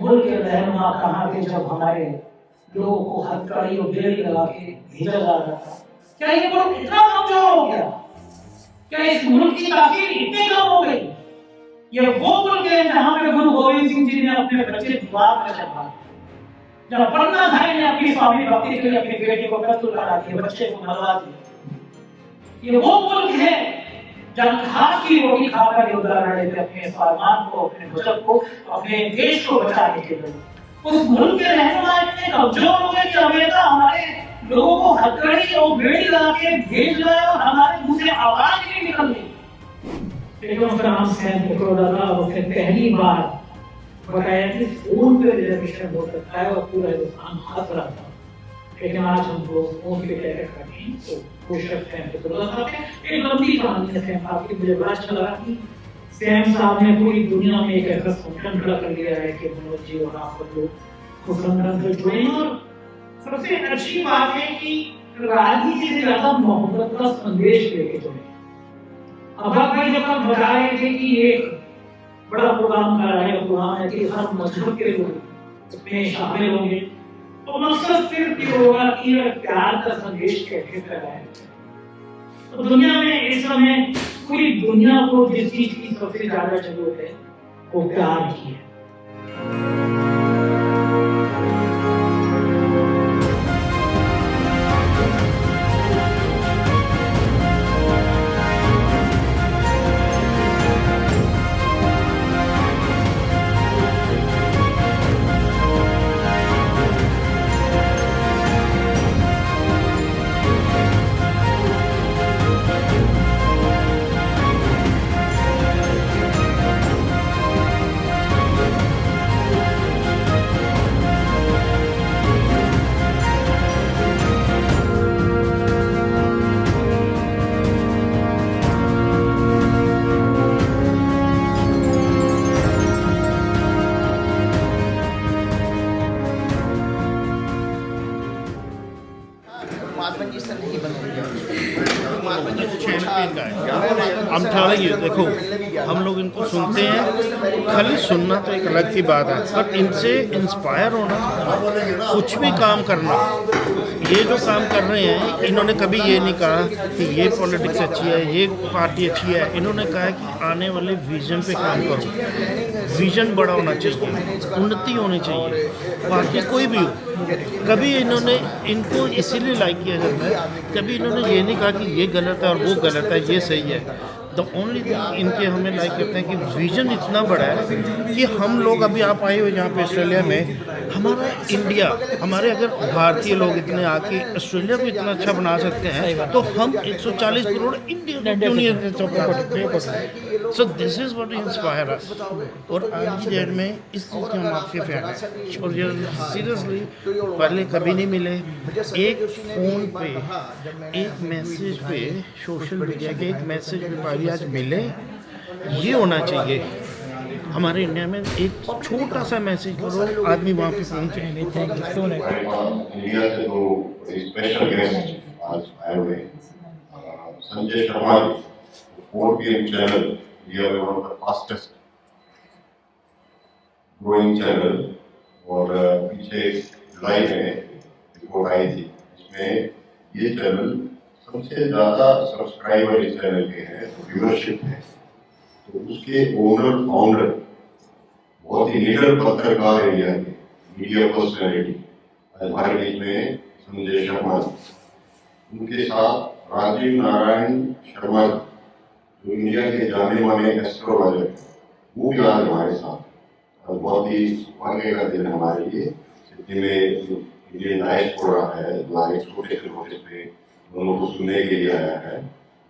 मुल्क के रहनुमा कहाँ थे जब हमारे लोगों को हथकड़ी और बेड़ी लगा के भेजा जा रहा था? क्या ये मुल्क इतना कमजोर हो गया? क्या इस मुल्क की ताकत इतनी कम हो गई? ये वो मुल्क है जहाँ पे गुरु गोविंद सिंह जी ने अपने बच्चे दीवार पर चढ़ाए, जब पन्ना भाई ने अपनी स्वामी भक्ति के लिए अपनी बेटी को कत्ल करा दिया, बच्चे को मरवा दिया। ये वो मुल्क है जब घास की रोटी खाकर योद्धा लड़े थे अपने स्वाभिमान को, अपने वजह को, अपने देश को बचाने के लिए। उस मुल्क के रहनुमा इतने कमजोर हो गए कि अमेरिका हमारे लोगों को हथकड़ी और बेड़ी लगा के भेज रहा है और हमारे मुंह से आवाज नहीं निकल रही। राम सैन पित्रोदा उसने पहली बार बताया कि फोन पे रिजर्वेशन हो सकता है और पूरा हिंदुस्तान हंस रहा था। लेकिन आज हम लोग फोन पे क्या करते हैं तो कोशिश सैन पित्रोदा साहब एक लंबी कहानी है सैन साहब की। मुझे बड़ा अच्छा लगा कि सैन साहब ने पूरी दुनिया में एक ऐसा संगठन खड़ा कर लिया है कि मनोज जी और आप लोग उस संगठन से जुड़े। और सबसे अच्छी बात है कि राजनीति से ज्यादा मोहब्बत का संदेश लेके जुड़े। अब भाई जब हम बता रहे थे कि एक बड़ा प्रोग्राम कर रहे हैं, प्रोग्राम है कि हर मजहब के लोग इसमें शामिल होंगे, तो मकसद सिर्फ ये होगा कि प्यार का संदेश कैसे फैलाया जाए। तो दुनिया में इस समय पूरी दुनिया को जिस चीज की सबसे ज्यादा जरूरत है वो प्यार की है। हम telling you, देखो हम लोग इनको सुनते हैं, खाली सुनना तो एक अलग की बात है, बट इनसे इंस्पायर होना, कुछ भी काम करना, ये जो काम कर रहे हैं इन्होंने कभी ये नहीं कहा कि ये पॉलिटिक्स अच्छी है, ये पार्टी अच्छी है। इन्होंने कहा कि आने वाले विजन पे काम करो, विजन बड़ा होना चाहिए, उन्नति होनी चाहिए, पार्टी कोई भी हो। कभी इन्होंने इनको इसीलिए लाइक किया जाता है, कभी इन्होंने ये नहीं कहा कि ये गलत है और वो गलत है, ये सही है। द ओनली थिंग इनके हमें लाइक करते हैं कि विजन इतना बड़ा है कि हम लोग अभी आप आए हो यहाँ पे ऑस्ट्रेलिया में, हमारा इंडिया, हमारे अगर भारतीय लोग इतने आके ऑस्ट्रेलिया को इतना अच्छा बना सकते हैं तो हम 140 करोड़ इंडिया क्यों नहीं। So this is what inspire अस। और आज की डेट में इस चीज़ के हम आपके फैन हैं और ये सीरियसली पहले कभी नहीं मिले। एक फ़ोन पे, एक मैसेज पे, सोशल मीडिया के एक मैसेज पे आज मिले, ये होना चाहिए। हमारे इंडिया में एक छोटा सा मैसेज करो, आदमी वहाँ पे पहुँचे। इंडिया से तो स्पेशल गेस्ट आज आए हुए Sanjay Sharma, 4 PM channel, India में one of the fastest growing channel. और पीछे जुलाई में रिपोर्ट आई थी, इसमें ये चैनल सबसे ज़्यादा सब्सक्राइबर इस चैनल के हैं, व्यूअरशिप है। तो उसके ओनर फाउंडर बहुत ही निडर पत्रकार इंडिया के, मीडिया पर्सनैलिटी, हमारे बीच में संजय शर्मा। उनके साथ राजीव नारायण शर्मा जो इंडिया के जाने माने एस्ट्रोलॉजर, वो भी आज हमारे साथ। और बहुत ही भाग्य का दिन हमारे लिए, सिडनी में इंडियन डायस्पोरा है, हमारे छोटे से नोटिस पे दोनों को सुनने के लिए आया है,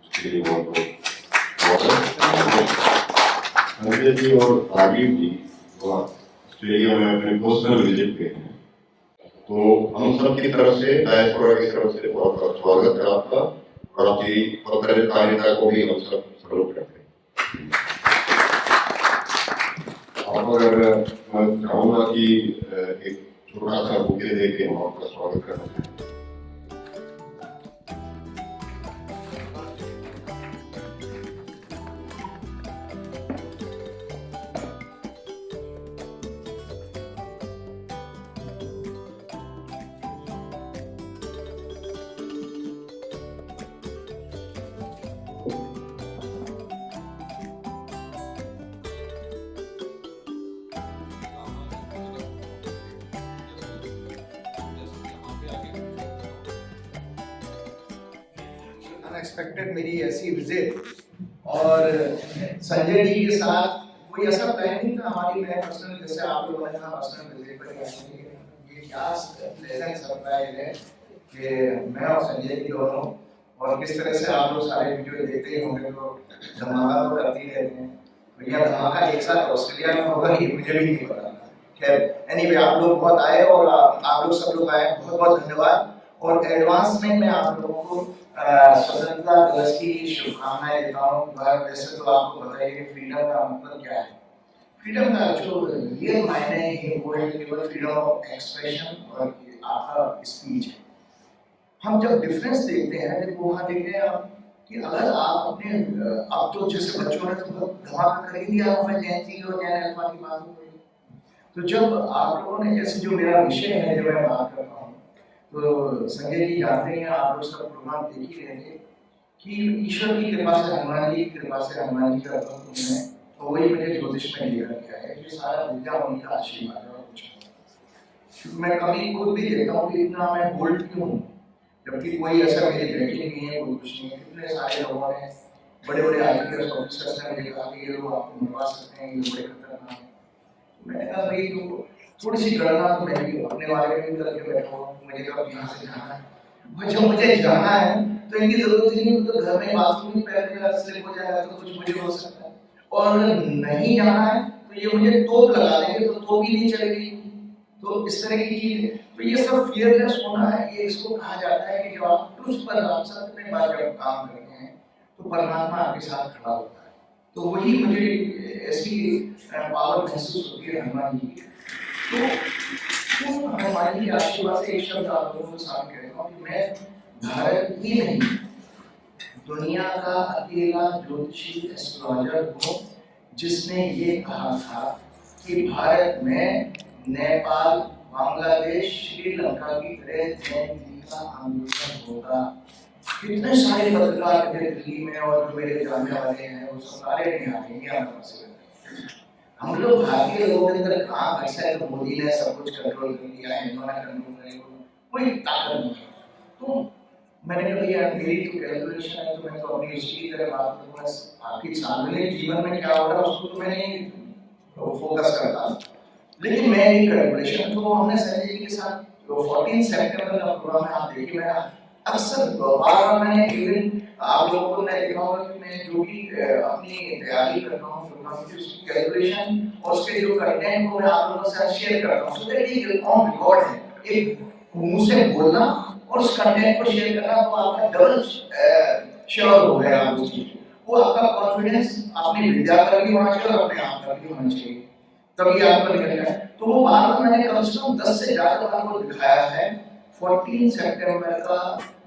उसके लिए बहुत संजय जी और राजीव जी ऑस्ट्रेलिया में अपने पर्सनल विजिट पे हैं। तो हम सब की तरफ से, डायस्पोरा की तरफ से बहुत बहुत स्वागत है आपका, और आपकी पत्रकारिता को भी हम सब सल्यूट करते हैं। आप अगर मैं चाहूँगा कि एक छोटा सा बुके दे के हम आपका स्वागत करना चाहें। अनएक्सपेक्टेड मेरी ऐसी विजिट, और संजय जी के साथ कोई ऐसा प्लान नहीं था हमारी। मैं पर्सनल, जैसे आप लोगों ने कहा पर्सनल विजिट पर ये क्या प्लेजेंट सरप्राइज है कि मैं और संजय जी दोनों, और किस तरह से आप लोग सारे वीडियो देखते ही होंगे तो धमाका तो करते ही रहते हैं। तो यह धमाका एक साथ ऑस्ट्रेलिया में होगा ये मुझे भी नहीं पता। खैर एनीवे, आप लोग बहुत आए और आप लोग सब लोग आए, बहुत बहुत धन्यवाद। और एडवांस में मैं आप लोगों को स्वतंत्रता दिवस की शुभकामनाएं देता हूँ। वैसे तो आपको पता है कि फ्रीडम का मतलब क्या है। फ्रीडम का जो रियल मायने है वो है केवल फ्रीडम ऑफ एक्सप्रेशन और आपका स्पीच है। हम जब डिफरेंस देखते हैं, देखो वहाँ देखें आप कि अगर आप अपने अब तो जैसे बच्चों ने तो धमाका कर ही दिया हमें जैन जी और जैन अल्फा की बात हो गई। तो जब आप लोगों ने, जैसे जो मेरा विषय है जो मैं बात कर रहा हूँ, तो संजय जी जानते हैं, आप लोग सब प्रोग्राम देख ही रहे थे कि ईश्वर की कृपा से, हनुमान जी की कृपा से, हनुमान जी का भक्त हूँ मैं, तो वही मुझे ज्योतिष में लेकर गया है। ये सारा विद्या उन्हीं का आशीर्वाद है और कुछ नहीं। मैं कभी खुद भी देखता हूँ कि इतना मैं बोल्ड क्यों हूँ, जबकि कोई ऐसा मेरी बेटी नहीं है, कोई कुछ नहीं है। इतने सारे लोगों ने, बड़े बड़े आईपीएस ऑफिसर्स ने मुझे कहा कि ये लोग आपको मरवा सकते हैं, ये बड़े खतरनाक हैं। तो मैंने कहा भाई तो थोड़ी सी गणना तो मैं भी अपने बारे में भी करके बैठा हूँ, मुझे कब यहाँ से जाना है, और जब मुझे जाना है तो इनकी जरूरत ही नहीं, तो घर में बाथरूम में पैर मेरा स्लिप हो जाएगा तो कुछ मुझे हो सकता है, और अगर नहीं जाना है तो ये मुझे तोप लगा देंगे तो तोप ही नहीं चलेगी। तो इस तरह की चीज है। तो ये सब फियरलेस होना है, ये इसको कहा जाता है कि जब आप ट्रुथ पर, आप सत्य में बात जब काम करते हैं तो परमात्मा आपके साथ खड़ा होता है। तो वही मुझे ऐसी पावर महसूस होती है हनुमान जी की। तो हनुमान जी के आशीर्वाद से एक शब्द आप लोगों को सामने कहता हूँ कि मैं भारत ही नहीं, दुनिया का अकेला ज्योतिषी एस्ट्रोलॉजर हूँ जिसने ये कहा था कि भारत में नेपाल, बांग्लादेश, श्रीलंका की तरह जैन जी का आंदोलन होगा। कितने सारे पत्रकार थे दिल्ली में और जो मेरे जानने वाले हैं वो सारे नहीं आ रहे। हम लोग भारतीय लोगों के अंदर कहाँ ऐसा है, तो मोदी ने सब कुछ कंट्रोल कर लिया है, इन्होंने कंट्रोल कर, कोई ताकत नहीं है। तो मैंने कहा भैया मेरी तो कैलकुलेशन है, तो मैं तो अपनी हिस्ट्री की तरह बात करूँगा। आपकी सार्वजनिक जीवन में क्या हो रहा है उसको तो मैं नहीं फोकस करता, लेकिन मैं एक कैलकुलेशन, तो हमने संजय जी के साथ 14 सितंबर का प्रोग्राम है, आप देखिए मैं अक्सर बार मैंने इवन आप लोगों को मैं देखा होगा कि मैं जो भी अपनी तैयारी करता हूँ प्रोग्राम की, उसकी कैलकुलेशन और उसके जो कंटेंट को मैं आप लोगों के साथ शेयर करता हूँ। तो एक ऑन रिकॉर्ड है, एक मुंह से बोलना और उस कंटेंट को शेयर करना, तो आपका डबल श्योर हो गया आप उस चीज, वो आपका कॉन्फिडेंस अपनी विद्या पर भी होना चाहिए और अपने आप पर भी होना चाहिए, तभी आपको निकलना है। तो वो बार मैंने कम से कम 10 से ज्यादा आपको दिखाया है। 14 सितंबर का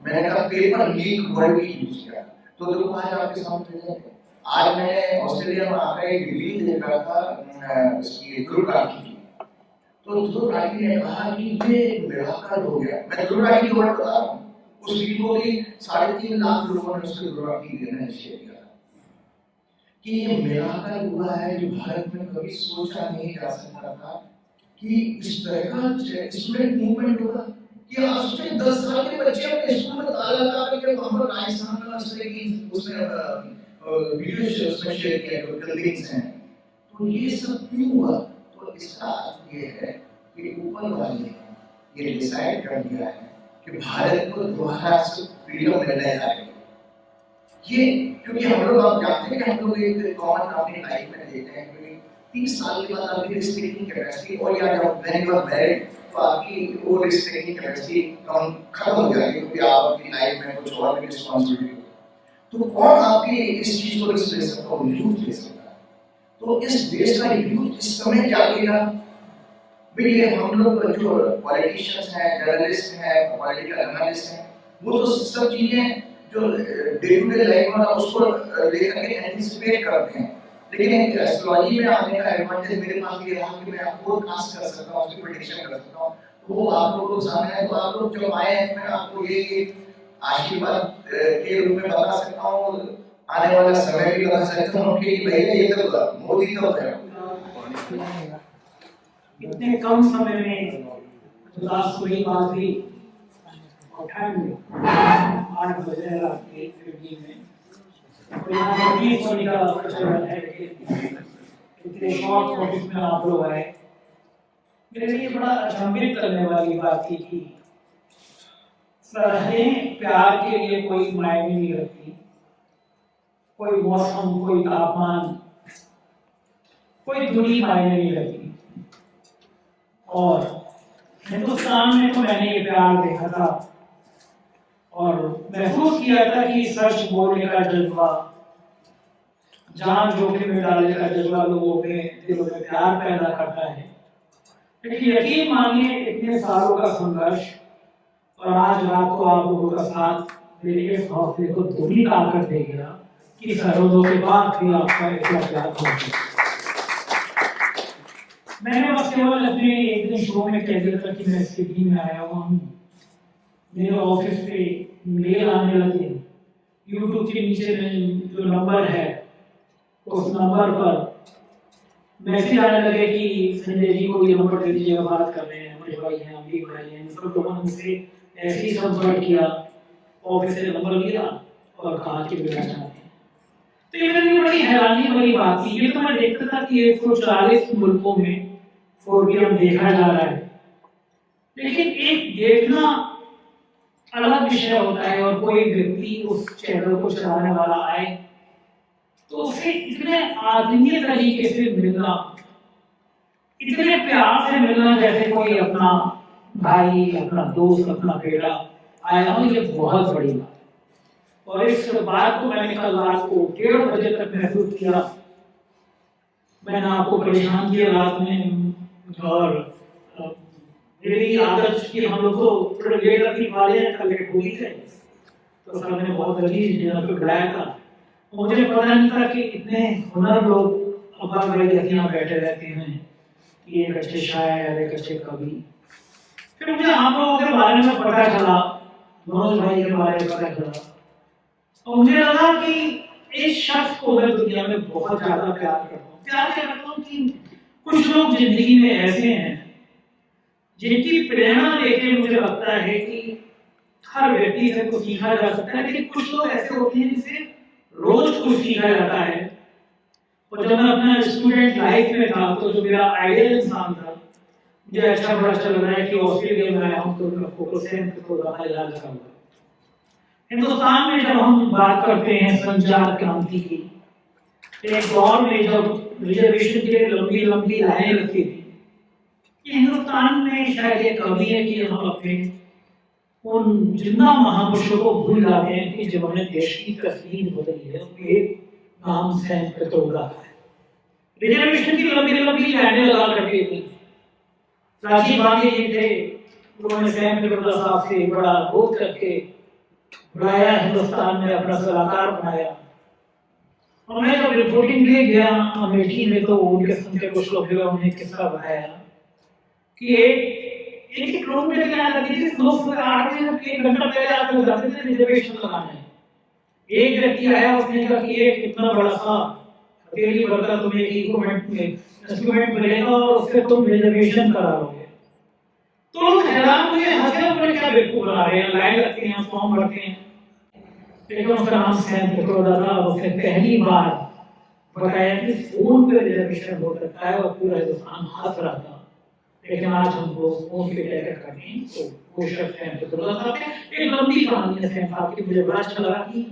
मैंने कहा पेपर लीक वर्ड भी यूज किया। तो देखो आज आपके सामने आज मैंने ऑस्ट्रेलिया में आकर एक रील देख रहा था इसकी ध्रुव राठी की। तो ध्रुव राठी ने कहा कि ये मिराकल हो गया। मैं ध्रुव राठी की वर्ड बता रहा हूँ, उस रील को भी 3.5 लाख लोगों ने उसके ध्रुव राठी देना शेयर किया कि ये मिराकल हुआ है जो भारत में कभी सोचा नहीं जा सकता था कि इस तरह का स्टूडेंट मूवमेंट होगा। कि आप सोचें 10 साल के बच्चे अपने स्कूल में ताला लगा करके वहां पर राजस्थान में उस तरह की उसने वीडियो उसमें शेयर किया जो क्लिपिंग्स हैं। तो ये सब क्यों हुआ? तो इसका अर्थ ये है कि ऊपर वाले ने ये डिसाइड कर दिया है कि भारत को दोबारा से फ्रीडम मिलने जा रही है। ये क्योंकि हम लोग आप जानते हैं कि हम लोग एक कॉमन अपनी लाइफ में देखते हैं कि 30 साल के बाद आपकी रिस्ट्रिक्टिंग कैपेसिटी और या जब व्हेन यू आर मैरिड तो आपकी वो रिस्ट्रिक्टिंग कैपेसिटी कम खत्म हो जाती है क्योंकि आप अपनी लाइफ में कुछ और भी रिस्पांसिबिलिटी। तो कौन आपकी इस चीज को रिस्क ले सकता है? यूथ ले सकता है। तो इस देश का यूथ इस समय क्या करेगा भाई? ये हम लोग जो पॉलिटिशियंस हैं, जर्नलिस्ट हैं, पॉलिटिकल एनालिस्ट हैं, वो तो सब चीजें जो डे टू डे लाइफ में उसको लेकर के एंटिसिपेट करते हैं। लेकिन एस्ट्रोलॉजी में आने का एडवांटेज मेरे पास ये रहा कि मैं फोरकास्ट कर सकता हूँ, उसकी प्रेडिक्शन कर सकता हूँ। तो वो आप लोगों को सामने है, तो आप लोग जो आए हैं मैं आपको ये आशीर्वाद के रूप में बता सकता हूँ, आने वाला समय भी बता सकता हूँ कि भैया ये तो मोदी तो है। इतने कम समय में लास्ट कोई बात हुई और ठंड 8 बजे रात के खिड़की में तो यहाँ पर 20 सोने का प्रचलन है कि इतने शॉर्ट नोटिस में आप लोग आए। मेरे लिए बड़ा अचंभित करने वाली बात थी कि सरहदें प्यार के लिए कोई मायने नहीं रखती, कोई मौसम, कोई तापमान, कोई दूरी मायने नहीं रखती। और हिंदुस्तान में तो मैंने ये प्यार देखा था और महसूस किया था कि सच बोलने का जज्बा, जान जोखिम में डालने का जज्बा लोगों के दिलों में प्यार पैदा करता है। लेकिन यकीन मानिए, इतने सालों का संघर्ष और आज रात को आप लोगों का साथ मेरे इस हौसले को दुगनी ताकत दे गया कि सरहदों के बाद भी आपका इतना प्यार हो गया। मैंने बस केवल अपने एक दिन शो में कह दिया था कि मैं सिडनी में आया हुआ हूँ। मेरे ऑफिस पे मेल आने लगे, यूट्यूब के नीचे में जो नंबर है उस नंबर पर मैसेज आने लगे कि संजय जी को ये नंबर दे दीजिएगा, बात कर रहे हैं, हमारे भाई हैं, अमीर भाई हैं। सब लोगों ने मुझसे ऐसे ही संपर्क किया, ऑफिस से नंबर लिया और कहा कि मिलना चाहते हैं। तो ये मेरे लिए बड़ी हैरानी वाली बात थी। ये तो मैं देखता था कि 140 मुल्कों में 4PM देखा जा रहा है, लेकिन एक देखना अलग विषय होता है और कोई व्यक्ति उस चैनल को चलाने वाला आए तो उसे इतने आदमी तरीके से मिलना, इतने प्यार से मिलना जैसे कोई अपना भाई, अपना दोस्त, अपना बेटा आया हो, ये बहुत बड़ी बात। और इस बात को मैंने कल रात को 1:30 बजे तक महसूस किया। मैंने आपको परेशान किया रात में और मेरी आदत की हम लोग को थोड़ा लेट रखने वाले हैं, कल लेट हो ही गए। तो सर ने बहुत अजीज डिनर पे बुलाया था। मुझे पता नहीं था कि इतने हुनर लोग अब्बास भाई जैसे यहाँ बैठे रहते हैं कि एक अच्छे शायर, एक अच्छे कवि। फिर मुझे आप लोगों के बारे में पता चला, मनोज भाई के बारे में पता चला और मुझे लगा कि इस शख्स को मैं दुनिया में बहुत ज्यादा प्यार करता हूँ। प्यार करता हूँ कि कुछ लोग जिंदगी में ऐसे हैं जिनकी प्रेरणा देखे मुझे लगता है कि हर व्यक्ति से कुछ सीखा जा सकता है, लेकिन कुछ लोग ऐसे होते हैं जिनसे रोज कुछ सीखा जाता है। और जब मैं अपना स्टूडेंट लाइफ में था तो जो मेरा आइडियल इंसान था, मुझे अच्छा बड़ा चल रहा है कि ऑस्ट्रेलिया में आया हूँ तो मैं फोकसेंट को ज्यादा इलाज करूँगा। हिंदुस्तान में जब हम बात करते हैं संचार क्रांति की, एक दौर में जब रिजर्वेशन के लिए लंबी लंबी लाइनें लगती थी, हिंदुस्तान में शायद ये कमी है कि हम अपने उन जिंदा महापुरुषों को भूल जाते हैं कि जिन्होंने देश की तस्वीर बदली है। एक नाम सैम पित्रोदा है। रिजर्वेशन की लंबी लंबी लाइनें लगा करके थी। राजीव गांधी जी थे, उन्होंने सैम पित्रोदा साहब से बड़ा बोध करके बुलाया, हिंदुस्तान में अपना सलाहकार बनाया। और मैं जब रिपोर्टिंग लिए गया अमेठी में तो उनके संग के कुछ लोग उन्हें किस्सा बताया कि एक रूम में क्या लगती थी, लोग 8 बजे तक 1 घंटा पहले आकर जाते थे रिजर्वेशन लगाने। एक व्यक्ति आया, उसने कहा कि एक इतना बड़ा सा हथेली भरकर तुम्हें इंस्ट्रूमेंट मिलेगा और उससे तुम रिजर्वेशन करा लोगे। तो लोग हैरान हुए, हंसे, उन्होंने क्या बेवकूफ बना रहे हैं, लाइन लगते हैं, फॉर्म भरते हैं। लेकिन उसका नाम सैम पित्रोदा था। उसने पहली बार बताया कि फोन पे रिजर्वेशन हो सकता है और पूरा हिंदुस्तान हंस रहा था। लेकिन आज हम लोग फोन पे लेकर करते हैं तो वो शख्स सैम पित्रोदा साहब है। एक लंबी कहानी है सैम साहब की। मुझे बड़ा अच्छा लगा कि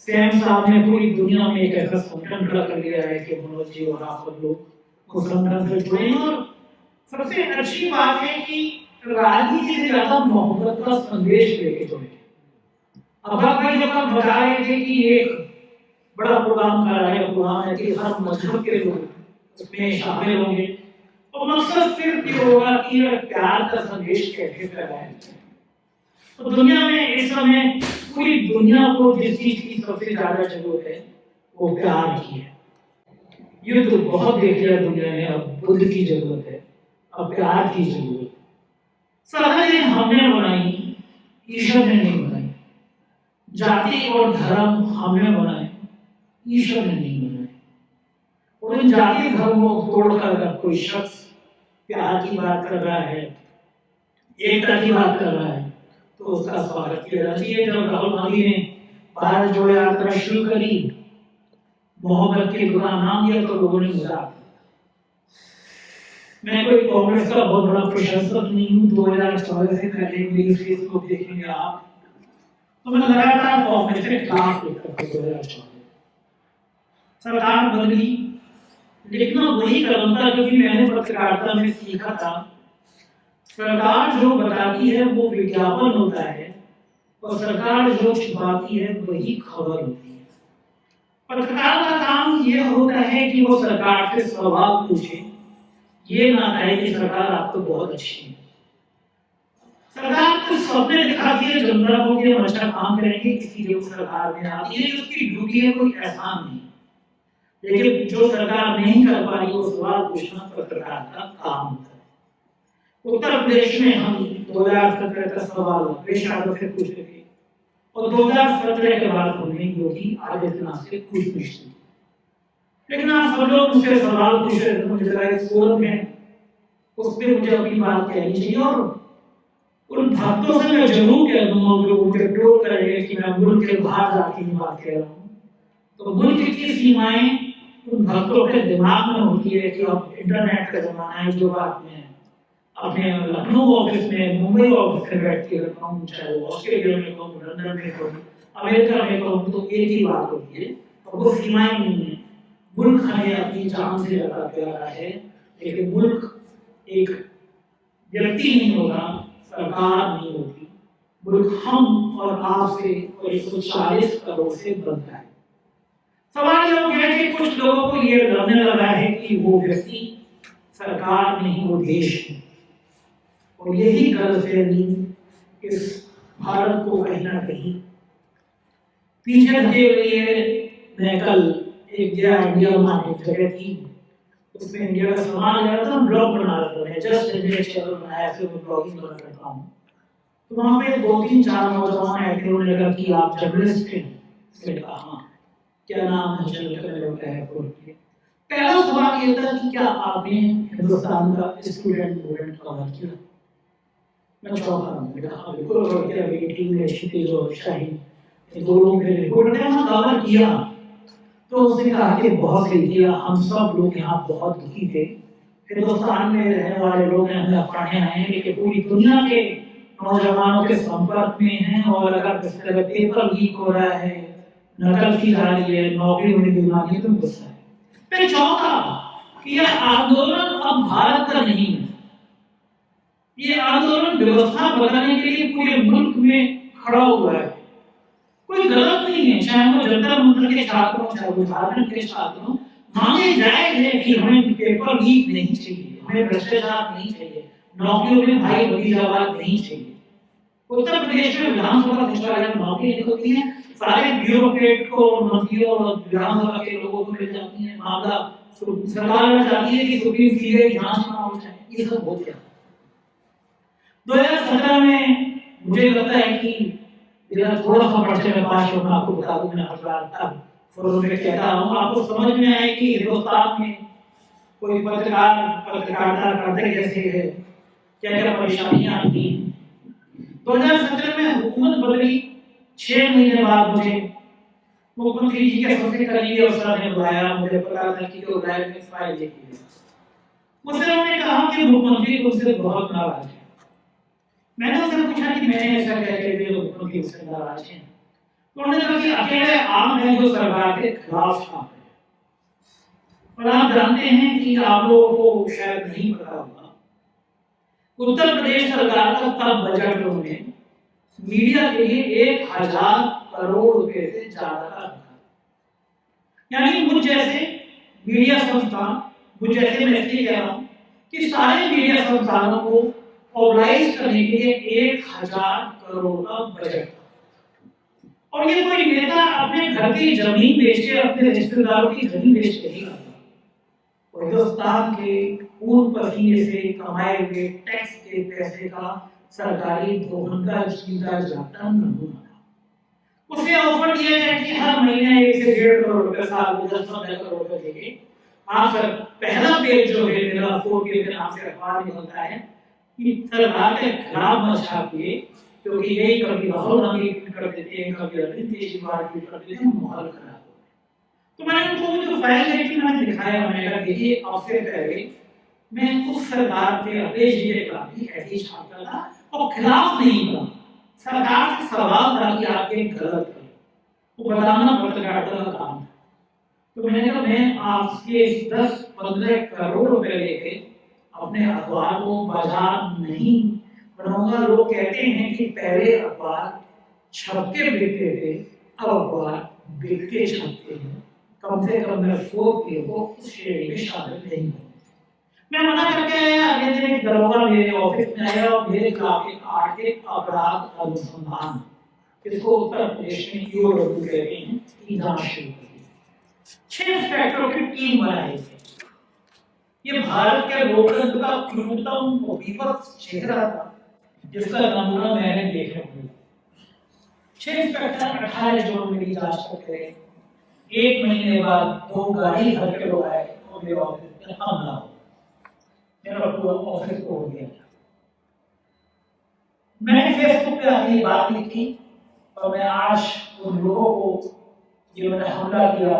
सैम साहब ने पूरी दुनिया में एक ऐसा संगठन खड़ा कर लिया है कि मनोज जी और आप सब लोग उस संगठन से जुड़े। और सबसे अच्छी बात है कि राजनीति से ज्यादा मोहब्बत का संदेश लेके जुड़े। अब्बास भाई जब हम बता रहे थे कि एक बड़ा प्रोग्राम कर रहे हैं, प्रोग्राम है कि हर मजहब के लोग उसमें शामिल होंगे और मकसद सिर्फ ये होगा कि प्यार का संदेश कैसे फैलाएं। तो दुनिया में इस समय पूरी दुनिया को जिस चीज की सबसे ज्यादा जरूरत है वो प्यार की है। ये तो बहुत देख लिया दुनिया ने, अब बुद्ध की जरूरत है, अब प्यार की जरूरत है। सरहदें हमने बनाई, ईश्वर ने नहीं बनाई। जाति और धर्म हमने बनाए, ईश्वर ने नहीं बनाए। और इन जाति धर्मों को तोड़कर अगर कोई शख्स प्यार की बात कर रहा है, एकता की बात कर रहा है, तो उसका स्वागत किया जाना चाहिए। जब राहुल गांधी ने भारत जोड़ो यात्रा शुरू करी, मोहब्बत के दुकान नाम दिया तो लोगों ने मजाक। मैं कोई कांग्रेस का बहुत बड़ा प्रशंसक नहीं हूँ। 2014 से पहले मेरी फेसबुक देखेंगे आप, तो मैं लगातार कांग्रेस के खिलाफ लिखता था। 2014 सरकार बदली, लिखना वही कलम था क्योंकि मैंने पत्रकारिता में सीखा था, सरकार जो बताती है वो विज्ञापन होता है और सरकार जो छिपाती है वही खबर होती है। पत्रकार का काम ये होता है कि वो सरकार से सवाल पूछे, ये ना कहे कि सरकार आप तो बहुत अच्छी है। सरकार कुछ सपने दिखाती है जनता को कि हम अच्छा काम करेंगे, इसीलिए वो सरकार में आती है, उसकी ड्यूटी है, कोई एहसान नहीं। लेकिन जो सरकार नहीं कर पा रही वो सवाल पूछना पत्रकार का काम होता है। उत्तर प्रदेश में हम 2017 का सवाल पेशावर से पूछे थे और 2017 के बाद हमने योगी आदित्यनाथ से कुछ पूछी, लेकिन आप सब लोग मुझसे सवाल पूछ रहे थे, मुझे लगा एक फोरम है उस पर मुझे अपनी बात कहनी चाहिए और उन भक्तों से मैं जरूर कह दूंगा जो मुझे ट्रोल करेंगे कि मैं मुल्क के बाहर जाके ही बात कह रहा हूँ। तो मुल्क की सीमाएं उन भक्तों के दिमाग में होती है कि अब इंटरनेट का जमाना है, जो बात में अपने लखनऊ ऑफिस में, मुंबई ऑफिस में बैठ के रखा हूँ, चाहे वो ऑस्ट्रेलिया में कहूँ, लंदन में कहूँ, अमेरिका में कहूँ, तो एक ही बात होती है और वो सीमाएं नहीं है। मुल्क हमें अपनी जान से ज्यादा प्यारा है, लेकिन मुल्क एक व्यक्ति नहीं होगा, सरकार नहीं होती। मुल्क हम और आप से और 140 करोड़ से बनता है। सवाल ये हो गया कि कुछ लोगों को ये लगने लगा है कि वो व्यक्ति सरकार नहीं, वो देश है, और यही गलतफहमी इस भारत को कहीं ना कहीं पीछे धके हुई है। मैं कल एक गया इंडिया में एक जगह थी, उसमें इंडिया का सामान आया था, ब्लॉग बना रहा था, मैं जस्ट इंडिया चैनल बनाया, फिर मैं ब्लॉगिंग कर रहा हूँ। तो वहाँ पे 2-3-4 नौजवान आए थे, उन्होंने कहा कि आप जर्नलिस्ट हैं? मैंने कहा हाँ। क्या नाम है चैनल का? पहला सवाल ये था कि क्या आपने हिंदुस्तान का स्टूडेंट मूवमेंट कवर किया? मैं चौंका, बेटा हाँ बिल्कुल, और क्या मेरी टीम में क्षितिज और शाहीन इन दोनों के रिपोर्ट ने हम कवर किया। तो उसने कहा कि बहुत सही किया, हम सब लोग यहाँ बहुत दुखी थे, हिंदुस्तान में रहने वाले लोग हैं, हमें पढ़ने आए हैं, लेकिन पूरी दुनिया के नौजवानों के संपर्क में हैं और अगर किसी तरह पेपर लीक हो रहा है, नकल की जा रही है, नौकरी होने की बीमारी है, तो गुस्सा है। मैं चौंका कि यह आंदोलन अब भारत का नहीं है, ये आंदोलन व्यवस्था बदलने के लिए पूरे मुल्क में खड़ा हुआ है। कोई गलत नहीं है, चाहे वो जंतर मंतर के छात्र हो, चाहे वो झारखंड के छात्र हो, मांगे जायज है कि हमें पेपर लीक नहीं चाहिए, हमें भ्रष्टाचार नहीं चाहिए, नौकरियों में भाई भतीजावाद नहीं चाहिए। उत्तर प्रदेश में विधानसभा सचिवालय में नौकरी निकलती है, सारे ब्यूरोक्रेट को, मंत्रियों और विधानसभा के लोगों को मिल जाती है, मामला सरकार में जाती है कि सुप्रीम सीबीआई जांच ना हो जाए, ये सब हो गया। 2017 में मुझे लगता है कि मेरा थोड़ा सा पर्चे में पास होगा, आपको बता दूं, मैं हर बार अब फोरम में कहता हूँ, आपको समझ में आए कि हिंदुस्तान में कोई पत्रकारिता करते कैसे है, क्या क्या परेशानियां आती हैं। 2017 में हुकूमत बदली, 6 महीने बाद मुझे मुख्यमंत्री जी के सबसे करीबी अफसर ने बुलाया, मुझे पता था कि वो लाइव में फाइल लेके गए। मुझसे उन्होंने कहा कि मुख्यमंत्री तुमसे बहुत नाराज है। मैंने उनसे पूछा कि मैंने ऐसा क्या कह दिया मुख्यमंत्री उससे नाराज हैं? तो उन्होंने कहा कि अकेले आप हैं जो सरकार के खिलाफ छाप रहे। और आप जानते हैं कि आप लोगों को शायद नहीं पता होगा, उत्तर प्रदेश सरकार का तब बजट उन्होंने मीडिया के लिए 1000 करोड़ रुपए से ज्यादा का रखा। यानी मुझ जैसे मीडिया संस्थान, मुझ जैसे मैं इसलिए कह रहा हूं कि सारे मीडिया संस्थानों को ऑर्गेनाइज करने के लिए 1000 करोड़ का बजट था। और ये कोई नेता अपने घर की जमीन बेच के, अपने रिश्तेदारों की जमीन बेच के नहीं करता। हिंदुस्तान के खून पसीने से कमाए हुए टैक्स के पैसे का सरकारी धोखन का सीधा जाता नमूना था। उसे ऑफर दिया जाए कि हर महीने 1 से 1.5 करोड़ रुपए, साल में 10-15 करोड़ रुपए देंगे। आप सर पहला पेज जो है मेरा 4 के नाम से अखबार निकलता है कि सरकार के खिलाफ मत छापिए, क्योंकि यही कभी राहुल गांधी ट्वीट कर देते हैं, कभी अरविंद केजरीवाल ट्वीट कर देते हैं, माहौल खराब हो। तो मैंने उनको जो फाइल है कि मैंने दिखाया, मैंने कहा देखिए आपसे पहले मैं उस सरकार के आदेश दिए का भी एडिट छापता था और खिलाफ नहीं था, सरकार से सवाल था कि आप ये गलत है, वो बताना पत्रकारिता का काम है। तो मैंने कहा मैं आपके 10-15 करोड़ रुपए लेके अपने अखबार को बाजार नहीं बनाऊंगा। लोग कहते हैं कि पहले अखबार छप के बिकते थे, अब अखबार बिक के छपते हैं, कम से कम मैं को उस श्रेणी में शामिल नहीं हूँ। मैं मना करके आया, अगले दिन एक दरोगा मेरे ऑफिस में आया और मेरे खिलाफ एक आर्थिक अपराध अनुसंधान, इसको उत्तर प्रदेश में ईओडब्ल्यू कहते हैं, की जांच शुरू की। 6 इंस्पेक्टरों की टीम बनाई गई। ये भारत के लोकतंत्र का क्रूरतम और विपक्ष चेहरा था, जिसका नमूना मैंने देखा हुआ। 6 इंस्पेक्टर 18 जोड़ों में जांच करते रहे। 1 महीने बाद 2 गाड़ी भर के लोग आए और मेरे ऑफिस में हमला हो, मेरा पूरा ऑफिस तोड़ दिया। मैंने फेसबुक पे अपनी बात लिखी और मैं आज उन लोगों को जिन्होंने हमला किया,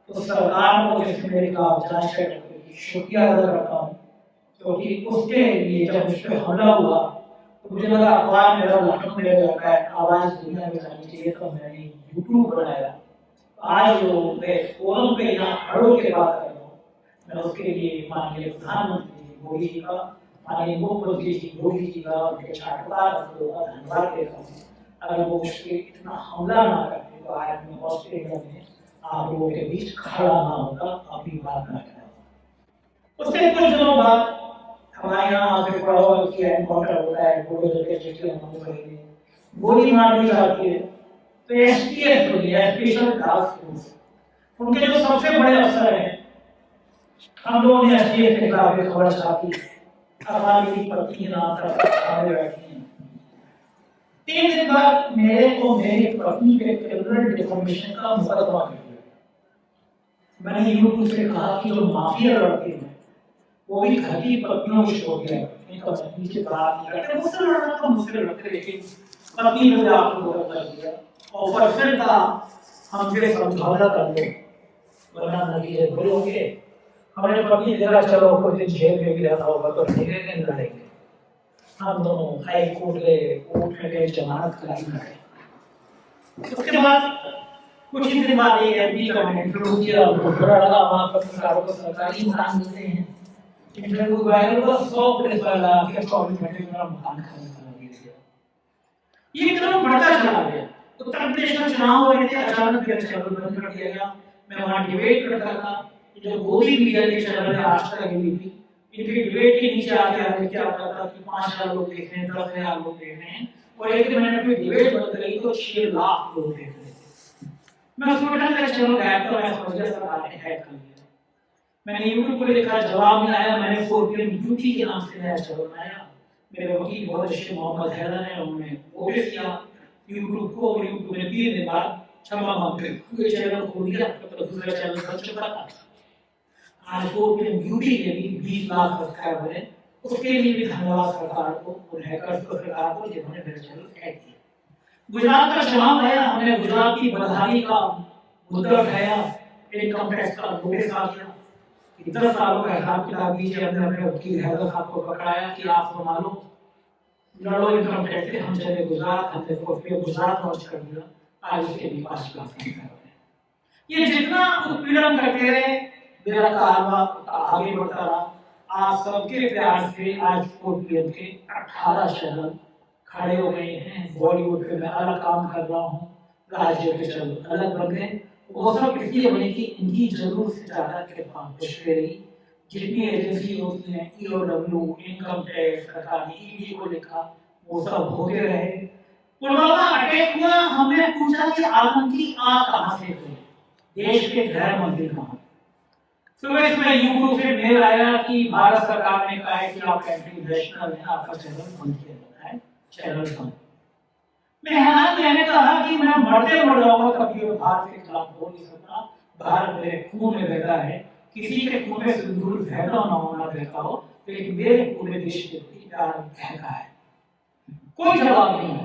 तो सरकार को जिसने मेरे खिलाफ जांच करने की शुक्रिया अदा करता हूँ, क्योंकि उसके लिए जब मुझ पर हमला हुआ तो मुझे लगा अखबार मेरा लखनऊ में जाता है, आवाज दुनिया में जानी चाहिए, तो मैंने यूट्यूब बनाया। आज जो मैं फोरम पे यहाँ खड़ों के बात कर रहा हूँ, मैं उसके लिए माननीय प्रधानमंत्री मोदी जी का, माननीय मुख्यमंत्री जी योगी जी का, उनके छात्रकार का धन्यवाद देता हूँ। अगर वो मुझ पर इतना हमला ना करते तो आज मैं ऑस्ट्रेलिया में आप लोगों के बीच खड़ा ना होता, अपनी बात ना करता। उसके कुछ दिनों बाद हमारे यहाँ आपने पढ़ा होगा कि एनकाउंटर होता है, गोली मार दी जाती है, तो एसटीएफ जो है स्पेशल टास्क फोर्स, उनके जो सबसे बड़े अफसर हैं, हम लोगों ने एसटीएफ के खिलाफ एक खबर छापी। हमारी पत्नी नाम का सामने बैठी हैं। 3 दिन बाद मेरे को मेरी पत्नी पे क्रिमिनल डिफॉर्मेशन का मुकदमा कर दिया। मैंने यूट्यूब से कहा कि जो माफिया लड़के हैं वो भी घर की पत्नियों को छोड़ दिया, इनका नीचे बात नहीं करते, मुझसे लड़ना तो मुझसे लड़ते, लेकिन पत्नी ने आप लोगों को कर दिया और पर्सन का हमसे समझौता कर लो वरना नतीजे बुरे होंगे। हमने पत्नी जरा चलो कुछ दिन जेल में भी रहना होगा तो धीरे धीरे लड़ेंगे। हम दोनों हाई कोर्ट गए, जमानत कराई गए। उसके बाद कुछ ही दिन बाद एक एमपी का इंटरव्यू किया, बुरा लगा, वहाँ पत्रकारों को सरकारी मकान मिलते हैं, इंटरव्यू वायरल हुआ, 100 पुलिस वाला के 24 घंटे में मकान खाली करा दिया। ये क्रम बढ़ता चला गया। उत्तर प्रदेश में चुनाव हो रहे थे, अचानक फिर चैनल बंद कर दिया गया। मैं वहाँ डिबेट करता था, जो मोदी मीडिया के चैनल है आज तक थी, इनके डिबेट के नीचे आके क्या होता था कि 5000 लोग देख रहे हैं, 10000 लोग देख रहे हैं, और एक मिनट में डिबेट बंद करी तो 6 लाख लोग देख रहे थे। मैं सोचा मेरा चैनल गायब था, मैं समझ गया सरकार ने हैक कर लिया। मैंने यूट्यूब पर लिखा, जवाब नहीं आया। मैंने 4PM ड्यूटी के नाम से नया चैनल बनाया। मेरे वकील बहुत अच्छे मोहम्मद हैदर हैं, उन्होंने ओपन किया यूट्यूब को, और यूट्यूब ने 3 दिन बाद क्षमा मांग के चैनल खोल दिया, तो दूसरा चैनल बन चुका था। आज 4PM ड्यूटी के भी 20 लाख सब्सक्राइबर हैं, उसके लिए भी धन्यवाद सरकार को और हैकर्स को, सरकार को, जिन्होंने मेरा चैनल हैक किया। गुजरात का चुनाव आया, हमने गुजरात की बदहाली का मुद्दा उठाया, इनकम टैक्स का नोटिस आ गया। 10 सालों का हिसाब किताब दीजिए। हमने अपने वकील हैदर साहब को पकड़ाया कि आप संभालो, लड़ो इनकम टैक्स से। हम चले गुजरात, हमने कोर्ट गुजरात लॉन्च कर दिया। आज उसके भी 5 लाख। ये जितना उत्पीड़न करते रहे, मेरा कारवां आगे बढ़ता रहा। आप सबके प्यार से आज 4PM के 18 चैनल खड़े हो गए हैं। बॉलीवुड पे मैं अलग काम कर रहा हूँ, राज्य के चैनल अलग बन गए। वो सब इसलिए बने कि इनकी जरूरत से ज्यादा कृपा पुष्पे रही। जितनी एजेंसी होती हैं, ईओडब्ल्यू, इनकम टैक्स, सरकार ने ईडी को लिखा, वो सब होते रहे। पुलवामा अटैक हुआ, हमने पूछा कि आतंकी आ कहाँ से हुए, देश के गृह मंत्री कहाँ। सुबह इसमें यूट्यूब से मेल आया कि भारत सरकार ने कहा है कि आप एंटी नेशनल हैं, आपका चैनल बंद किया जाना है, चैनल बंद। मैंने कहा कि मैं मरते मर जाऊंगा, कभी मैं भारत के खिलाफ बोल नहीं सकता। भारत मेरे खून में बहता है, किसी के खून में सिंदूर बहता ना होना बहता हो, लेकिन मेरे पूरे देश के प्रति प्यार बहता है। कोई जवाब नहीं है।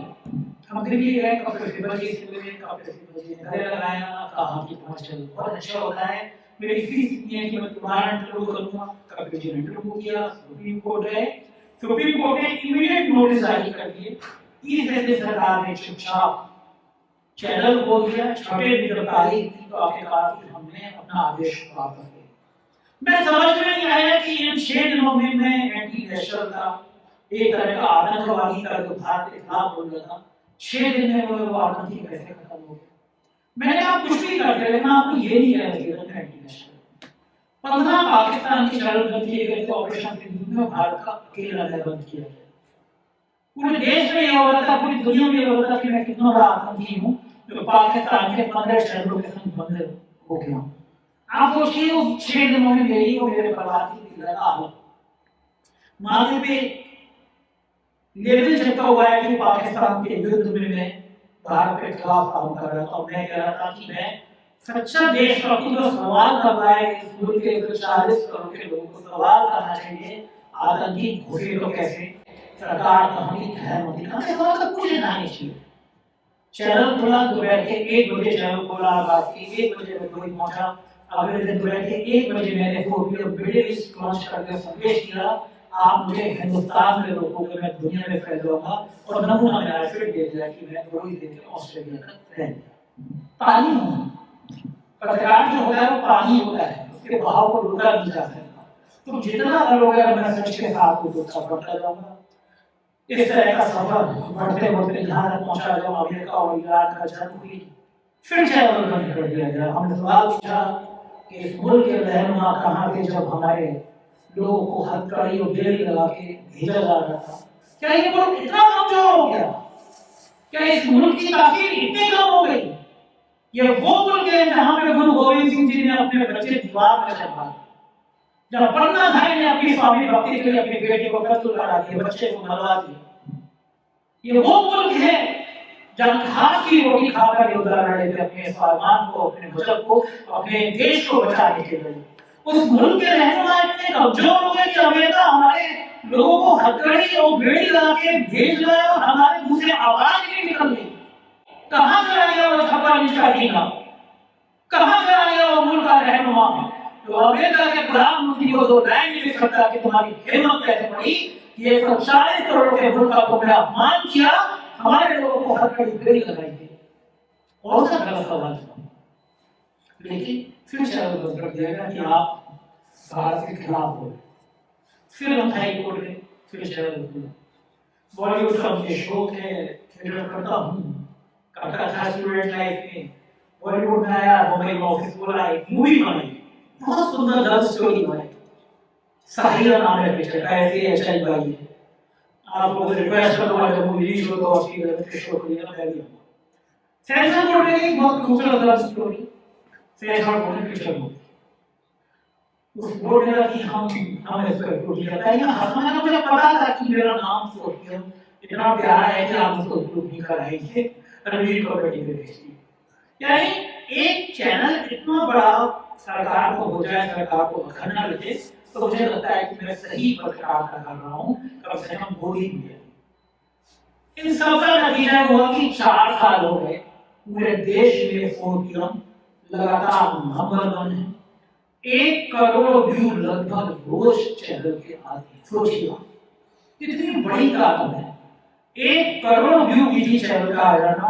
हम दिल्ली गए, कपड़े से बचे घरे लगाया, कहा कि हिमाचल बहुत अच्छा होता है, मेरी फीस इतनी है कि मैं तुम्हारा इंटरव्यू करूंगा। कपिल जी ने इंटरव्यू किया, सुप्रीम कोर्ट गए, सुप्रीम कोर्ट ने इमीडिएट नोटिस जारी कर दिए। इस वजह सरकार ने चुपचाप चैनल खोल दिया। छठे गिरफ्तारी तो आपने कहा कि हमने अपना आदेश वापस लिया। मैं समझ में नहीं आया कि इन 6 दिनों में मैं एंटी नेशनल था, एक तरह का आतंकवादी का जो भारत के खिलाफ बोल रहा था, 6 दिन में वो आतंकी कैसे खत्म हो गया। मैंने आप कुछ भी करते लेकिन आपको ये नहीं कहना चाहिए था एंटी नेशनल। 15 पाकिस्तान के चैनल बंद किए गए थे, ऑपरेशन सिंदूर में भारत का अकेला बंद किया गया। पूरे देश में ये हो रहा था, पूरी दुनिया में ये हो रहा था कि मैं कितना बड़ा आतंकी हूँ जो पाकिस्तान के 15 चैनलों के संग बंद हो गया। आप सोचिए उस 6 दिनों में मेरी और मेरे परिवार की हालत। माथे पे लेवल चढ़ता हुआ है कि पाकिस्तान के युद्ध में मैं भारत के खिलाफ काम कर रहा था और मैं कह रहा था कि मैं सच्चा देशभक्ति जो सवाल कर रहा है इस मुल्क के 40 करोड़ के लोगों को सवाल करना चाहिए आतंकी घुसे तो कैसे सरकार कहानी सहमति का सवाल का कुछ नहीं चाहिए। चैनल खुला दोपहर के 1 बजे चैनल खोला, रात के 1 बजे में कोई पहुंचा, अगले दिन दोपहर के 1 बजे मैंने फोटो वीडियो लिस्ट लॉन्च करके संदेश दिया, आप मुझे हिंदुस्तान में रोकोगे मैं दुनिया में फैल जाऊंगा। और नमूना मेरा फिर दे दिया कि मैं 2 ही दिन में ऑस्ट्रेलिया तक फैल गया। पानी पत्रकार जो होता है वो पानी होता है, उसके बहाव को रोका नहीं जा सकता। तो जितना करोगे मैं सच के साथ को दूसरा बढ़ता जाऊंगा। इस तरह का सफर बढ़ते बढ़ते यहाँ तक पहुंचा जब अमेरिका और ईरान का जंग हुई, फिर चैनल बंद कर दिया गया। हमने सवाल पूछा कि इस मुल्क के रहनुमा कहाँ थे जब हमारे लोगों को हथकड़ी और बेड़ी लगा के भेजा जा रहा था। क्या ये मुल्क इतना कमजोर हो गया? क्या इस मुल्क की ताकत इतनी कम हो गई? ये वो मुल्क है जहाँ पे गुरु गोविंद सिंह जी ने अपने बच्चे दीवार में चढ़ा, जब पन्ना भाई ने अपनी स्वामी भक्ति के लिए अपने बेटे को कत्ल करा दिया, बच्चे को मरवा दिया। ये वो मुल्क है जब घास की रोटी खाकर योद्धा लड़े थे अपने स्वाभिमान को, अपने मजहब को, अपने देश को बचाने के लिए। उस मुल्क के रहनुमा इतने कमजोर हो गए कि अमेरिका हमारे लोगों को हथकड़ी और बेड़ी लगा के भेज रहा है और हमारे मुंह से आवाज नहीं निकल रही। कहाँ चला गया वो छप्पा निष्ठा का? कहाँ चला गया वो मुल्क का रहनुमा तो अमेरिका के प्रधानमंत्री को तो लाइन नहीं लिख सकता कि तुम्हारी हिम्मत कैसे पड़ी कि 140 करोड़ के मुल्क का तुमने अपमान किया, हमारे लोगों को हथकड़ी बेड़ी लगाई थी। कौन सा गलत सवाल था? लेकिन फिर चैनल बंद कर दिया गया कि आप भारत के खिलाफ हो। फिर हम हाई कोर्ट गए, फिर चैनल खुला। बॉलीवुड का मुझे शौक है, थिएटर करता हूँ, करता था स्टूडेंट लाइफ में। बॉलीवुड में आया, मुंबई में ऑफिस बोला, एक मूवी बनाई, बहुत सुंदर लव स्टोरी बनाई। साहिरा नाम है पिक्चर, ऐसे एचआई भाई है। आप लोगों से रिक्वेस्ट करूंगा जब मूवी रिलीज हो तो उसकी वजह शो करिएगा, मैं भी आऊंगा। सेंसर बोर्ड में एक बहुत खूबसूरत लव स्टोरी सेंसर बोर्ड ने पिक्चर बोली। उस बोर्ड ने कि हम इस पर प्रूव किया था। ये हमारा मुझे पता था कि मेरा नाम सोफिया इतना प्यारा है कि आप उसको प्रूव नहीं कराएंगे, रणवीर कपूर ने भेज दिया। यानी एक चैनल इतना बड़ा सरकार को हो जाए, सरकार को खन्ना लगे, तो मुझे लगता है कि मैं सही पत्रकार कर रहा हूँ, कम से कम बोली नहीं। इन सब का नतीजा हुआ कि 4 साल हो गए, पूरे देश में फोर्टियम लगातार नंबर 1 है। 1 करोड़ व्यू लगभग रोज चैनल के आते हैं। सोचिए कितनी बड़ी ताकत है। 1 करोड़ व्यू किसी चैनल का आ जाना,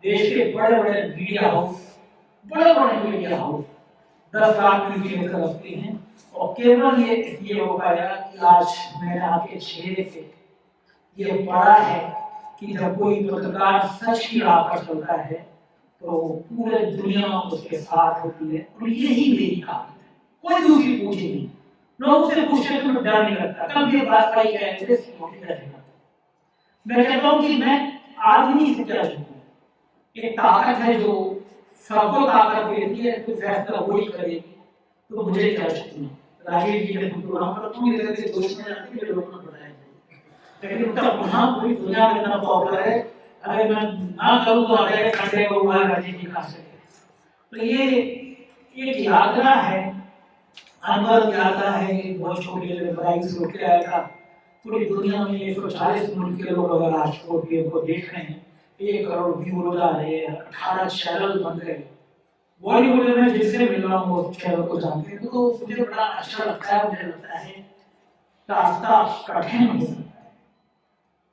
देश के बड़े बड़े मीडिया हाउस 10 लाख व्यू की लेकर रखते हैं। और केवल ये हो पाया कि आज मैंने आपके चेहरे पे ये पढ़ा है कि जब कोई पत्रकार सच की राह पर चलता है तो पूरे दुनिया उसके साथ होती है। और यही मेरी ताकत है, कोई दूसरी पूछे नहीं। लोग से पूछे तो मैं डर नहीं लगता। कल ये बात भाई कह रहे थे, मैं कहता हूँ कि मैं आदमी से क्या चुकूं। एक ताकत है जो सबको ताकत देती है, तो फैसला वही करेगी, तो मुझे क्या चुकूं। राजीव जी ने प्रोग्राम पर पूरी तरह से दोस्त में आती है, लोगों ने बताया, लेकिन उनका प्रोग्राम पूरी दुनिया में इतना पॉपुलर है, अगर मैं ना करूँ तो अगले संडे को हुआ राजीव जी का सके। तो ये एक यात्रा है, अनवर यात्रा है। बहुत छोटे बधाई से होके आया था, पूरी दुनिया में 140 मुल्क के लोग अगर राजकोट गेम को देख रहे हैं, 1 करोड़ व्यू हो जा रहे हैं, 18 चैनल बन गए। बॉलीवुड में जिससे मिल रहा हूँ वो चैनल को जानते हैं, तो मुझे बड़ा अच्छा लगता है। मुझे लगता है रास्ता कठिन हो सकता है,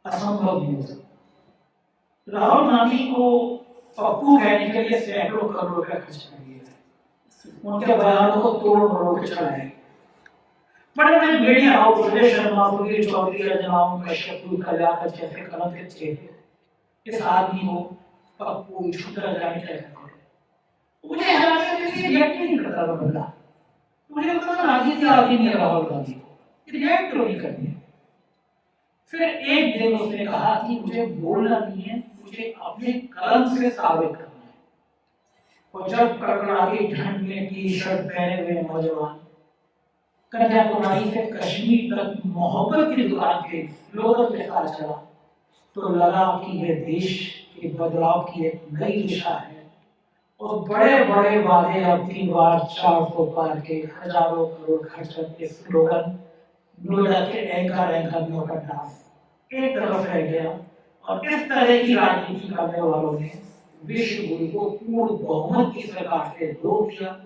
असंभव नहीं हो सकता। राहुल गांधी को पप्पू कहने के लिए सैकड़ों करोड़ रुपया खर्च कर दिया है, उनके बयानों को तोड़ मरोड़ के चलाए। बड़े बड़े मीडिया हाउस, सुरेश शर्मा, सुधीर चौधरी, रजनाओं, कश्यप, कल्याण जैसे कलम के चेहरे इस आदमी को पप्पू छुट्टा जाने कैसे करे। मुझे हैरानी होती है, रिएक्ट नहीं करता वो बंदा। मुझे लगता है राजनीति आती नहीं है राहुल गांधी को, रिएक्ट क्यों नहीं करती है। फिर एक दिन उसने कहा कि मुझे बोलना नहीं है, मुझे अपने कलम से साबित करना है। और जब कड़कड़ाती ठंड में टी-शर्ट पहने हुए नौजवान कन्याकुमारी से कश्मीर तक मोहब्बत की दुकान के लोगों के साथ चला, तो लगा कि यह देश के बदलाव की एक नई दिशा है। और बड़े बड़े वादे अब की बार 400 पार के हजारों करोड़ खर्च करके स्लोगन नोएडा के एंकर का डांस एक तरफ रह गया। और इस तरह की राजनीति करने वालों ने विश्व गुरु को पूर्ण बहुमत की सरकार से रोक दिया।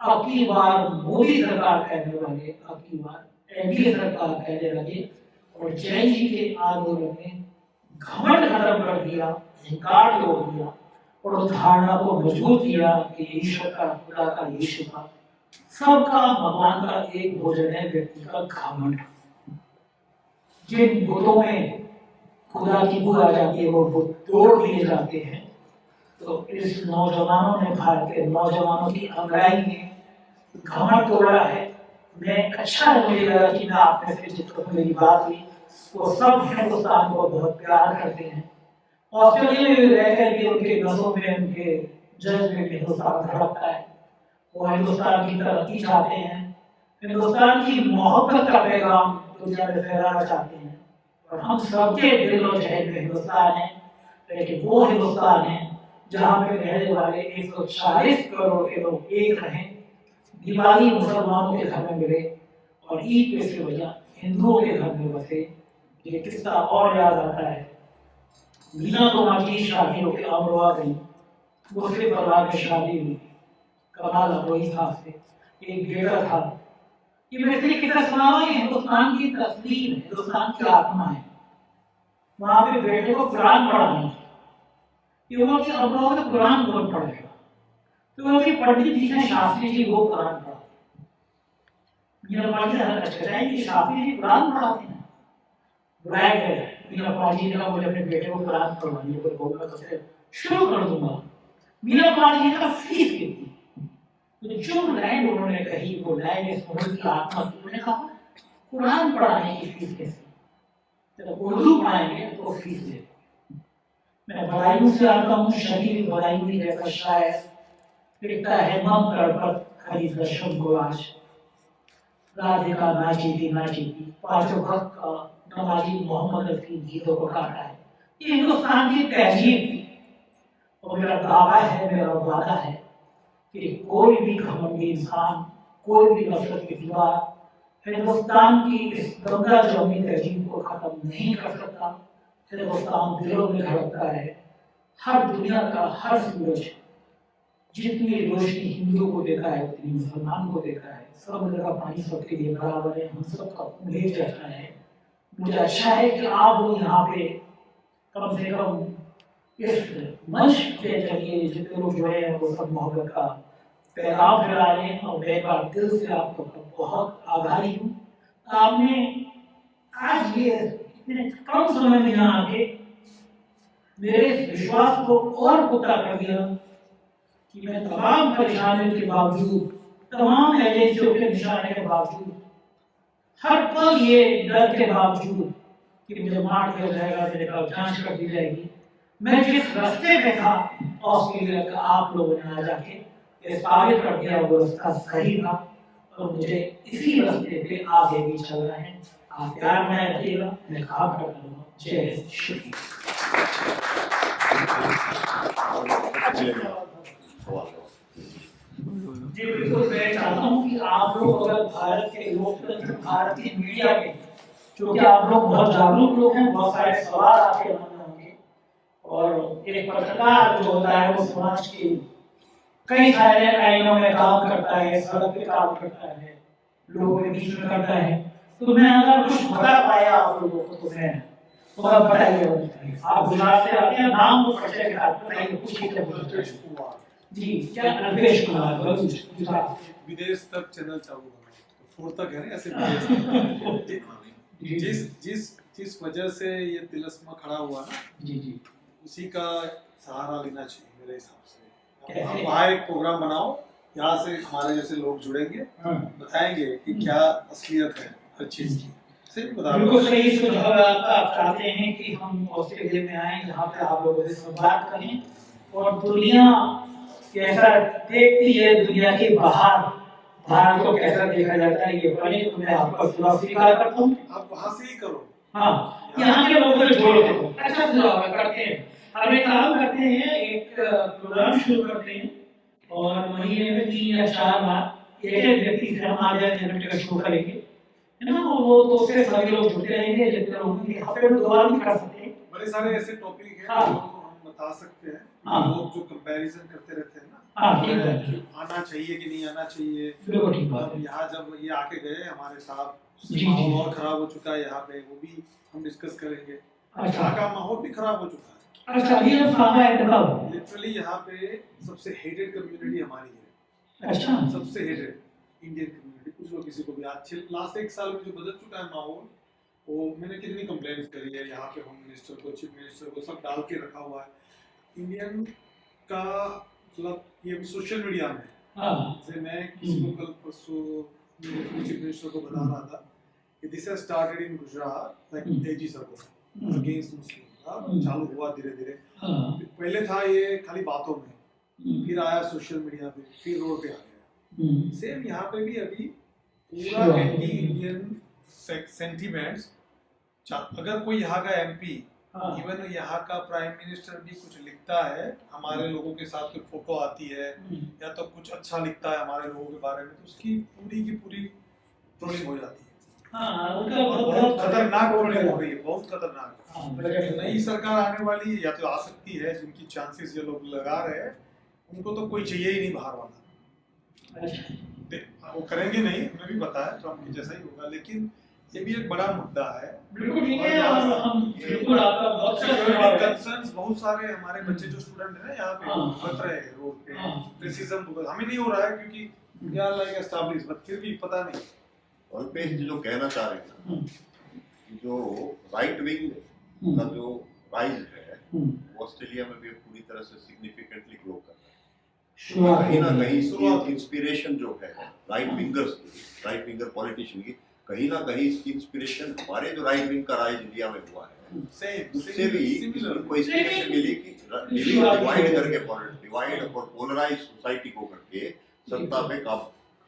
अब की बार मोदी सरकार कहने वाले अब की बार एनडीए सरकार कहने लगे। और जैन जी के आंदोलन ने घमंड खत्म कर दिया, अहंकार तोड़ दिया और उस धारणा को मजबूत किया कि ईश्वर का, खुदा का यीशु का, सबका भगवान का एक भोजन है व्यक्ति का घमंड। जिन बुतों में खुदा की बू आ जाती है वो बुत तोड़ दिए जाते हैं। तो इस नौजवानों ने, भारत के नौजवानों की अंगड़ाई ने घमंड तोड़ा है। मैं अच्छा मुझे लगा कि मैं आप में से जितने मेरी बात हुई वो सब हिंदुस्तान को बहुत प्यार करते हैं। ऑस्ट्रेलिया में रहकर भी उनके नसों में, उनके जज्बे में हिंदुस्तान धड़कता है। वो हिंदुस्तान की तरक्की चाहते हैं, हिंदुस्तान की मोहब्बत का पैगाम दुनिया में फैलाना चाहते हैं। और हम सबके दिल और जहन में हिंदुस्तान है, लेकिन वो हिंदुस्तान है जहाँ पे रहने वाले 140 करोड़ के लोग एक रहें। दिवाली मुसलमानों के घर में मिले और ईद पे से वजह हिंदुओं के घर में बसे। ये किस्सा और याद आता है, मीना कुमार की शादी होकर अमरवा गई, मुस्लिम परिवार में शादी हुई, कमाल अबोई था से एक बेटा था। ये वैसे किस्सा सुना हुआ, हिंदुस्तान की तस्वीर, हिंदुस्तान की आत्मा है। वहां पे बेटे को कुरान पढ़ाना, ये वो कि अमरवा में कुरान कौन पढ़ेगा, तो वो कि पंडित जी हैं शास्त्री जी, वो कुरान पढ़ा। मीना कुमार जी अच्छा है कि शास्त्री जी कुरान पढ़ाते हैं। बुलाया गया, मीना कुमार जी ने कहा मुझे अपने बेटे को कुरान पढ़वानी है, बोलना तो शुरू कर दूंगा। मीना कुमार जी का फीस कितनी, तो जो लाइन उन्होंने कही वो लाइन इस मुल्क की आत्मा की। उन्होंने कहा कुरान पढ़ाने की फीस कैसे, जब उर्दू पढ़ाएंगे तो फीस दे। मैं बदायूं से आता हूँ, शरीर बदायूं ही जैसा शायर लिखता है, मम तड़पत हरी दशम को आज राधिका नाची थी, पांचों भक्त का नमाजी मोहम्मद की गीतों को काटा है। ये हिंदुस्तान की तहजीब थी। और मेरा दावा है, मेरा वादा है कि कोई भी घमंडी इंसान, कोई भी नफरत की दीवार हिंदुस्तान की इस गंगा जमुनी तहजीब को खत्म नहीं कर सकता। हिंदुस्तान दिलों में धड़कता है। हर दुनिया का हर सूरज, जितनी रोशनी हिंदू को देखा है उतनी मुसलमान को देखा है। समुद्र का पानी सबके लिए बराबर है, हम सबका खून जैसा है। मुझे अच्छा है कि आप लोग यहाँ पे कम से कम इस मंच के जरिए जितने लोग जुड़े हैं वो सब मोहब्बत का पैगाम फैला रहे हैं। और मैं एक बार दिल से आपको बहुत आभारी हूँ। आपने आज ये इतने कम समय में यहाँ आके मेरे विश्वास को और पुख्ता कर दिया कि मैं तमाम परेशानियों के बावजूद, तमाम एजेंसियों के निशाने के बावजूद, हर पल ये डर के बावजूद कि मुझे मार दिया जाएगा, मेरे का जांच कर दी जाएगी, मैं जिस रास्ते पे था ऑस्ट्रेलिया का आप लोगों ने आ जाके ये साबित कर दिया वो रास्ता सही था। और मुझे इसी रास्ते पे आगे भी चलना है। आप प्यार में रखिएगा, मैं काम करता हूँ। जय हिंद, शुक्रिया। जी बिल्कुल, मैं चाहता हूँ कि आप लोग अगर भारत के लोकतंत्र, भारत की मीडिया में क्योंकि आप लोग बहुत जागरूक लोग हैं, बहुत सारे सवाल आपके मन में होंगे, और एक पत्रकार जो होता है वो समाज की कई सारे लाइनों में काम करता है, सड़क पे काम करता है, लोगों के बीच में करता है। तो मैं अगर कुछ बता पाया आप लोगों को तो मैं थोड़ा बताइए और बताइए। आप गुजरात से आते हैं, नाम को परिचय के साथ बताइए कुछ ही अल्पेश कुमार, जी। क्या अल्पेश कुमार गुजरात विदेश तक चैनल चालू करना, तो 4 तक है ना, ऐसे विदेश तक। जिस वजह से ये तिलस्मा खड़ा हुआ ना, जी जी, उसी का सहारा लेना चाहिए मेरे हिसाब से। कैसे? आप वहाँ एक प्रोग्राम बनाओ, यहाँ से हमारे जैसे लोग जुड़ेंगे, बताएंगे कि क्या असलियत है हर चीज की। सही बता रहा हूँ। बिल्कुल सही सुझाव है आपका। आप चाहते हैं कि हम ऑस्ट्रेलिया में आए जहाँ पे आप लोगों से संवाद करें और दुनिया कैसा देखती है, दुनिया के बाहर भारत को कैसा देखा जाता है, ये पढ़े। तो मैं आपका सुझाव स्वीकार करता हूँ। आप वहाँ से ही करो। हाँ, यहाँ के लोगों को जोड़ के दो। अच्छा सुझाव है, करते हैं। हम एक काम करते हैं, एक प्रोग्राम शुरू करते हैं और महीने में 3 या 4 बार एक व्यक्ति से हम आधे घंटे का शो करेंगे, है ना। वो तो उससे सभी लोग जुड़ते रहेंगे, जितने लोग हफ्ते में 2 बार भी कर सकते हैं। बड़े सारे ऐसे टॉपिक हैं हाँ। जो हम बता सकते हैं। हाँ। लोग जो कंपैरिजन करते रहते हैं ना, हाँ, ठीक है। कि आना चाहिए कि नहीं आना चाहिए। बिल्कुल ठीक बात अब है। यहाँ जब ये आके गए हमारे साथ, जी, माहौल जी। और खराब हो चुका है यहाँ पे, वो भी हम डिस्कस करेंगे। अच्छा। यहाँ का माहौल भी खराब हो चुका है। अच्छा, ये लोग कहाँ है बताओ। लिटरली यहाँ पे सबसे हेटेड कम्युनिटी हमारी है। अच्छा, सबसे हेटेड इंडियन कम्युनिटी। कुछ लोग किसी को भी आज लास्ट 1 साल में जो बदल चुका है माहौल, वो मैंने कितनी कंप्लेंट करी है यहाँ पे, होम मिनिस्टर को, चीफ मिनिस्टर को, सब डाल के रखा हुआ है। इंडियन का मतलब ये भी सोशल मीडिया में, हाँ, जैसे मैं किसी को कल परसों चीफ मिनिस्टर को बता रहा था कि this has started in Gujarat like AG support against मुस्लिम, चालू हुआ धीरे धीरे। हाँ, पहले था ये खाली बातों में, फिर आया सोशल मीडिया पे, फिर रोड पे आ गया। सेम यहाँ पे भी अभी पूरा Sure. Anti Indian sentiments. अगर कोई यहाँ का एमपी, हाँ, इवन यहाँ का प्राइम मिनिस्टर भी कुछ लिखता है, हमारे लोगों के साथ कोई फोटो आती है या तो कुछ अच्छा लिखता है हमारे लोगों के बारे में, तो उसकी पूरी की पूरी ट्रोलिंग हो जाती है। हाँ, उनका और बहुत खतरनाक ट्रोलिंग हो रही है, बहुत खतरनाक। हाँ, नई सरकार आने वाली है या तो आ सकती है, जिनकी चांसेस ये लोग लगा रहे हैं, उनको तो कोई चाहिए ही नहीं बाहर वाला। अच्छा, वो करेंगे नहीं, हमें भी पता है, ट्रम्प की जैसा ही होगा। लेकिन ये भी एक बड़ा मुद्दा है। बिल्कुल ठीक है। और हम बिल्कुल आपका बहुत सिक्योरिटी सारा कंसर्न्स, बहुत सारे हमारे बच्चे जो स्टूडेंट हैं ना यहाँ पे, हाँ। भुगत रहे हैं रोड पे, हाँ। रेसिज्म हमें नहीं हो रहा है क्योंकि we are like established, but फिर भी पता नहीं। अल्पेश जी जो कहना चाह रहे हैं कि जो राइट विंग का जो राइज है, वो ऑस्ट्रेलिया में भी पूरी तरह से सिग्निफिकेंटली ग्रो कर रहा है। कहीं ना कहीं इसकी इंस्पिरेशन जो है राइट विंगर्स की, राइट विंगर पॉलिटिशियन की, कहीं ना कहीं इसकी इंस्पिरेशन हमारे जो राइट विंग का राइज इंडिया में हुआ है, उससे भी इनको इंस्पिरेशन मिली कि डिवाइड करके, डिवाइड और पोलराइज सोसाइटी को करके सत्ता पे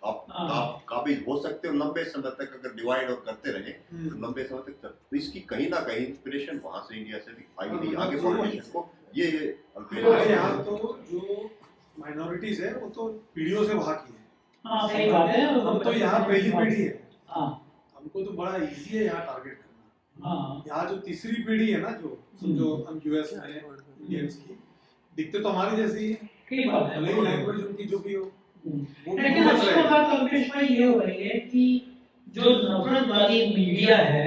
आप काबिज हो सकते हो लंबे समय तक। अगर डिवाइड और करते रहे तो लंबे समय तक तो इसकी कहीं ना कहीं इंस्पिरेशन वहां से इंडिया से भी आई नहीं आगे पॉलिटिशियन को। ये हमारे यहाँ तो जो माइनॉरिटीज है वो तो पीढ़ियों से वहाँ की है। हाँ, सही बात है। हम तो यहाँ पहली पीढ़ी है, हाँ, हमको तो बड़ा इजी है यहाँ टारगेट करना। हाँ, यहाँ जो तीसरी पीढ़ी है ना, जो समझो हम यूएस में इंडियंस की, दिखते तो हमारी जैसी ही है, ठीक बात है। भले ही लैंग्वेज उनकी जो भी हो, वो भी लेकिन समझ अच्छी रहे हैं। बात अल्पेश भाई ये हो रही है कि जो नफरत वाली मीडिया है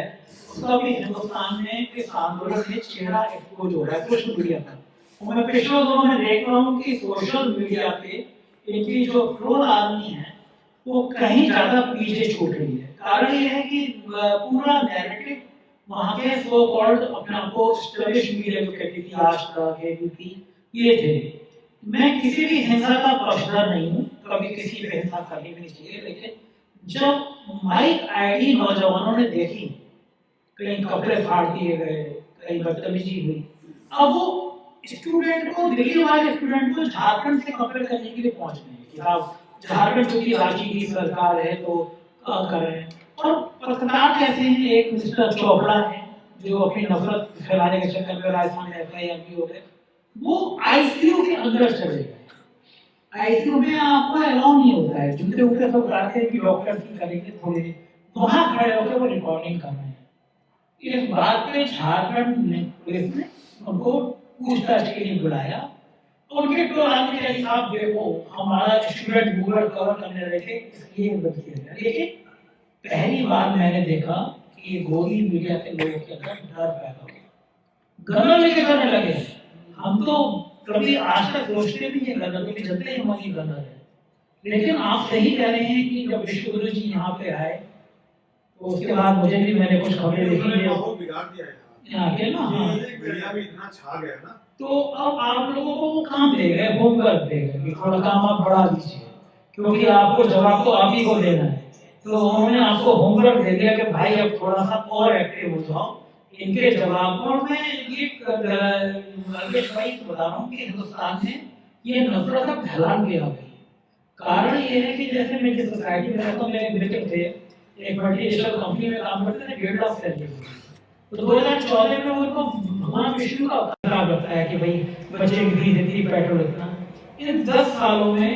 उसका भी हिंदुस्तान में इस आंदोलन में चेहरा एक्सपोज हो रहा है सोशल मीडिया पर। और मैं पिछले दिनों में देख रहा हूँ कि सोशल मीडिया पे इनकी जो ट्रोल आर्मी है वो कहीं ज्यादा पीछे छूट रही है। कारण ये है कि पूरा नैरेटिव वहाँ के सो कॉल्ड अपने आप को स्टैब्लिश मीडिया जो कहती थी, आज तक, एबीपी, ये थे। मैं किसी भी हिंसा का पक्षधर नहीं हूँ, कभी किसी पे हिंसा करनी भी नहीं चाहिए, लेकिन जब माइक आईडी नौजवानों ने देखी, कहीं कपड़े फाड़ दिए गए, कहीं बदतमीजी हुई, अब वो स्टूडेंट को, दिल्ली वाले स्टूडेंट को झारखंड से कंपेयर करने के लिए पहुंच गए कि आप झारखंड चूंकि राज्य की सरकार है तो करें। और पत्रकार कैसे हैं, एक मिस्टर चोपड़ा है जो अपनी नफरत फैलाने के चक्कर में राजस्थान में FIR भी हो गए, वो आईसीयू के अंदर चले गए। आईसीयू में आपको अलाउ नहीं होता है, जूते उते सब उतारते हैं कि डॉक्टर की करेंगे, थोड़े वहां खड़े होकर वो रिकॉर्डिंग कर रहे हैं। इस बात पे झारखंड पुलिस ने उनको पूछताछ के लिए बुलाया। उनके टोला में कहा साहब देखो हमारा स्टूडेंट गूगल कवर करने रहे थे इसलिए बच गया। लेकिन पहली बार मैंने देखा कि ये गोदी मीडिया के लोगों के अंदर डर पैदा हुआ, गनर लेके करने लगे। हम तो कभी आज तक सोचते भी नहीं गनर क्योंकि जनता ही हमारी गनर है। लेकिन आप सही कह रहे हैं कि जब विश्वगुरु जी यहाँ पे आए तो उसके बाद मुझे भी मैंने कुछ खबरें देखी है माहौल बिगाड़ दिया है यहाँ के ना। हाँ, मीडिया में इतना छा गया ना, तो अब आप लोगों को वो काम दे गए, होमवर्क दे गए कि थोड़ा काम आप बढ़ा दीजिए क्योंकि आपको जवाब तो आप ही को देना है। तो उन्होंने आपको होमवर्क दे दिया कि भाई अब थोड़ा सा और एक्टिव हो जाओ इनके जवाब। और मैं ये भाई बता रहा हूँ कि हिंदुस्तान में ये नफरत अब फैलान किया गई। कारण ये है कि जैसे मैं जिस सोसाइटी में रहता हूँ, मेरे मित्र थे एक मल्टीनेशनल कंपनी में काम करते थे, 1.5 लाख सैलरी थी। तो 2014 में उनको भगवान विष्णु का अवतार बताया कि भाई बच्चे की फीस इतनी, पेट्रोल इतना। इन 10 सालों में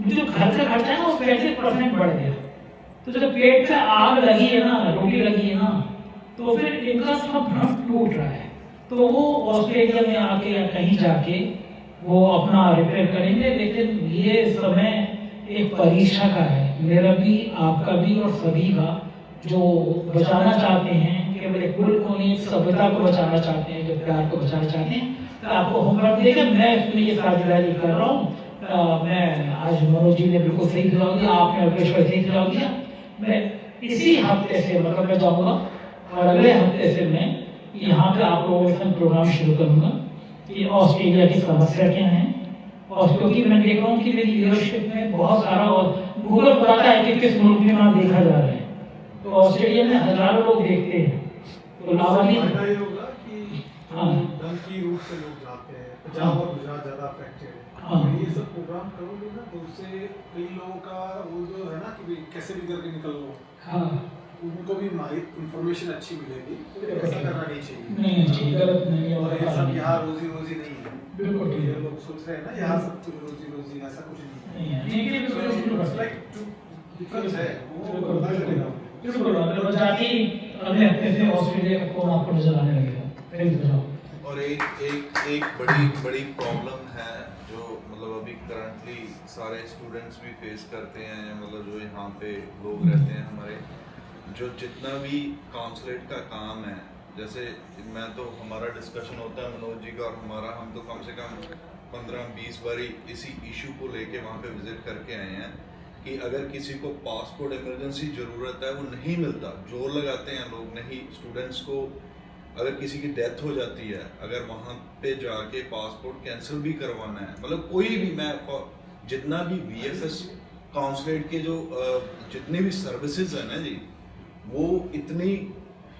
जो घर का खर्चा है ना वो 35% बढ़ गया। तो जब पेट पे आग लगी है ना, रोटी लगी है ना, तो फिर इनका सब भ्रम टूट रहा है। तो वो ऑस्ट्रेलिया में आके या कहीं जाके वो अपना रिपेयर करेंगे। लेकिन ये समय एक परीक्षा का है, मेरा भी आपका भी और सभी का, जो बचाना चाहते हैं केवल एक कुल को नहीं सभ्यता को बचाना चाहते हैं, जो प्यार को बचाना चाहते हैं। तो आपको होमवर्क देकर मैं इसमें ये साझेदारी कर रहा हूँ। मैं आज मनोज जी ने बिल्कुल सही खिला दिया, आपने अल्पेश भाई सही खिला दिया। मैं इसी हफ्ते से मतलब मैं जाऊँगा और अगले हफ्ते से मैं यहाँ पे आप लोगों के साथ प्रोग्राम शुरू करूँगा कि ऑस्ट्रेलिया की समस्या क्या है। और क्योंकि मैं देख रहा हूँ कि मेरी लीडरशिप में बहुत सारा, और गूगल बताता है कि किस मुल्क में वहाँ देखा जा रहा है, तो ऑस्ट्रेलिया में हजारों लोग देखते हैं। तो लावानी फायदा ये होगा कि हाँ। धमकी रूट से लोग जाते हैं, पंजाब और गुजरात ज्यादा अफेक्टेड है। हाँ। अगर ये सब प्रोग्राम करोगे ना तो उससे कई लोगों का वो जो है ना कि भाई कैसे भी करके निकल लो, हाँ उनको भी इंफॉर्मेशन अच्छी मिलेगी। तो ऐसा करना नहीं चाहिए। नहीं ठीक, गलत नहीं है। और ये सब यहाँ रोजी रोजी नहीं है। बिल्कुल ठीक ये है। लोग सोच रहे हैं ना यहाँ सब कुछ रोजी रोजी, ऐसा कुछ नहीं नहीं है। ठीक है, बिल्कुल बिल्कुल है। लाइक डिफरेंस है, वो बिल्कुल पता चलेगा। बिल्कुल। अगर जाके अगले हफ्ते से ऑस्ट्रेलिया का फोन आपको नजर आने लगेगा। Thank you. और एक बड़ी प्रॉब्लम है जो मतलब अभी करंटली सारे स्टूडेंट्स भी फेस करते हैं, मतलब जो यहाँ पे लोग रहते हैं हमारे, जो जितना भी काउंसलेट का काम है, जैसे मैं तो हमारा डिस्कशन होता है मनोज जी का और हमारा, हम तो कम से कम 15-20 बारी इसी इशू को लेके वहाँ पे विजिट करके आए हैं कि अगर किसी को पासपोर्ट इमरजेंसी ज़रूरत है वो नहीं मिलता, जोर लगाते हैं लोग नहीं। स्टूडेंट्स को अगर किसी की डेथ हो जाती है, अगर वहाँ पे जाके पासपोर्ट कैंसिल भी करवाना है, मतलब कोई भी, मैं जितना भी VFS काउंसलेट के जो जितनी भी सर्विसेज है ना जी, वो इतनी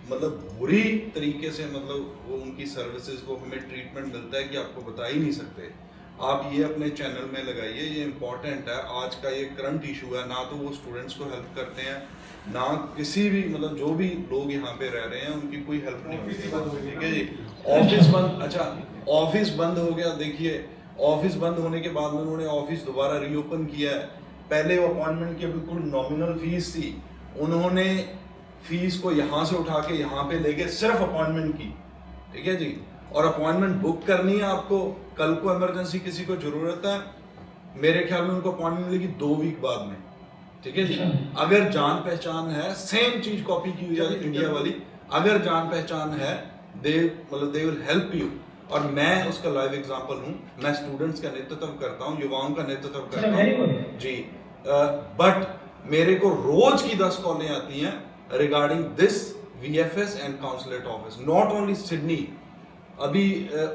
मतलब बुरी तरीके से मतलब वो उनकी सर्विसेज को हमें ट्रीटमेंट मिलता है कि आपको बता ही नहीं सकते। आप ये अपने चैनल में लगाइए, ये इम्पॉर्टेंट है। आज का ये करंट इशू है, ना तो वो स्टूडेंट्स को हेल्प करते हैं, ना किसी भी मतलब जो भी लोग यहाँ पे रह रहे हैं उनकी कोई हेल्प नहीं होती। ठीक है जी, ऑफिस बंद, अच्छा ऑफिस बंद हो गया। देखिए ऑफिस बंद होने के बाद में उन्होंने ऑफिस दोबारा रीओपन किया है। पहले वो अपॉइंटमेंट की बिल्कुल नॉमिनल फीस थी, उन्होंने फीस को यहाँ से उठा के यहाँ पे लेके सिर्फ अपॉइंटमेंट की। ठीक है जी, और अपॉइंटमेंट बुक करनी है आपको, कल को इमरजेंसी किसी को जरूरत है, मेरे ख्याल में उनको अपॉइंटमेंट मिलेगी 2 वीक बाद में। ठीक है जी, अगर जान पहचान है, सेम चीज कॉपी की हुई है इंडिया वाली, अगर जान पहचान है दे विल हेल्प यू। और मैं उसका लाइव एग्जांपल हूँ, मैं स्टूडेंट्स का नेतृत्व करता हूँ, युवाओं का नेतृत्व करता हूँ जी। बट मेरे को रोज की 10 कॉलें आती हैं regarding this VFS and consulate office, not only Sydney, अभी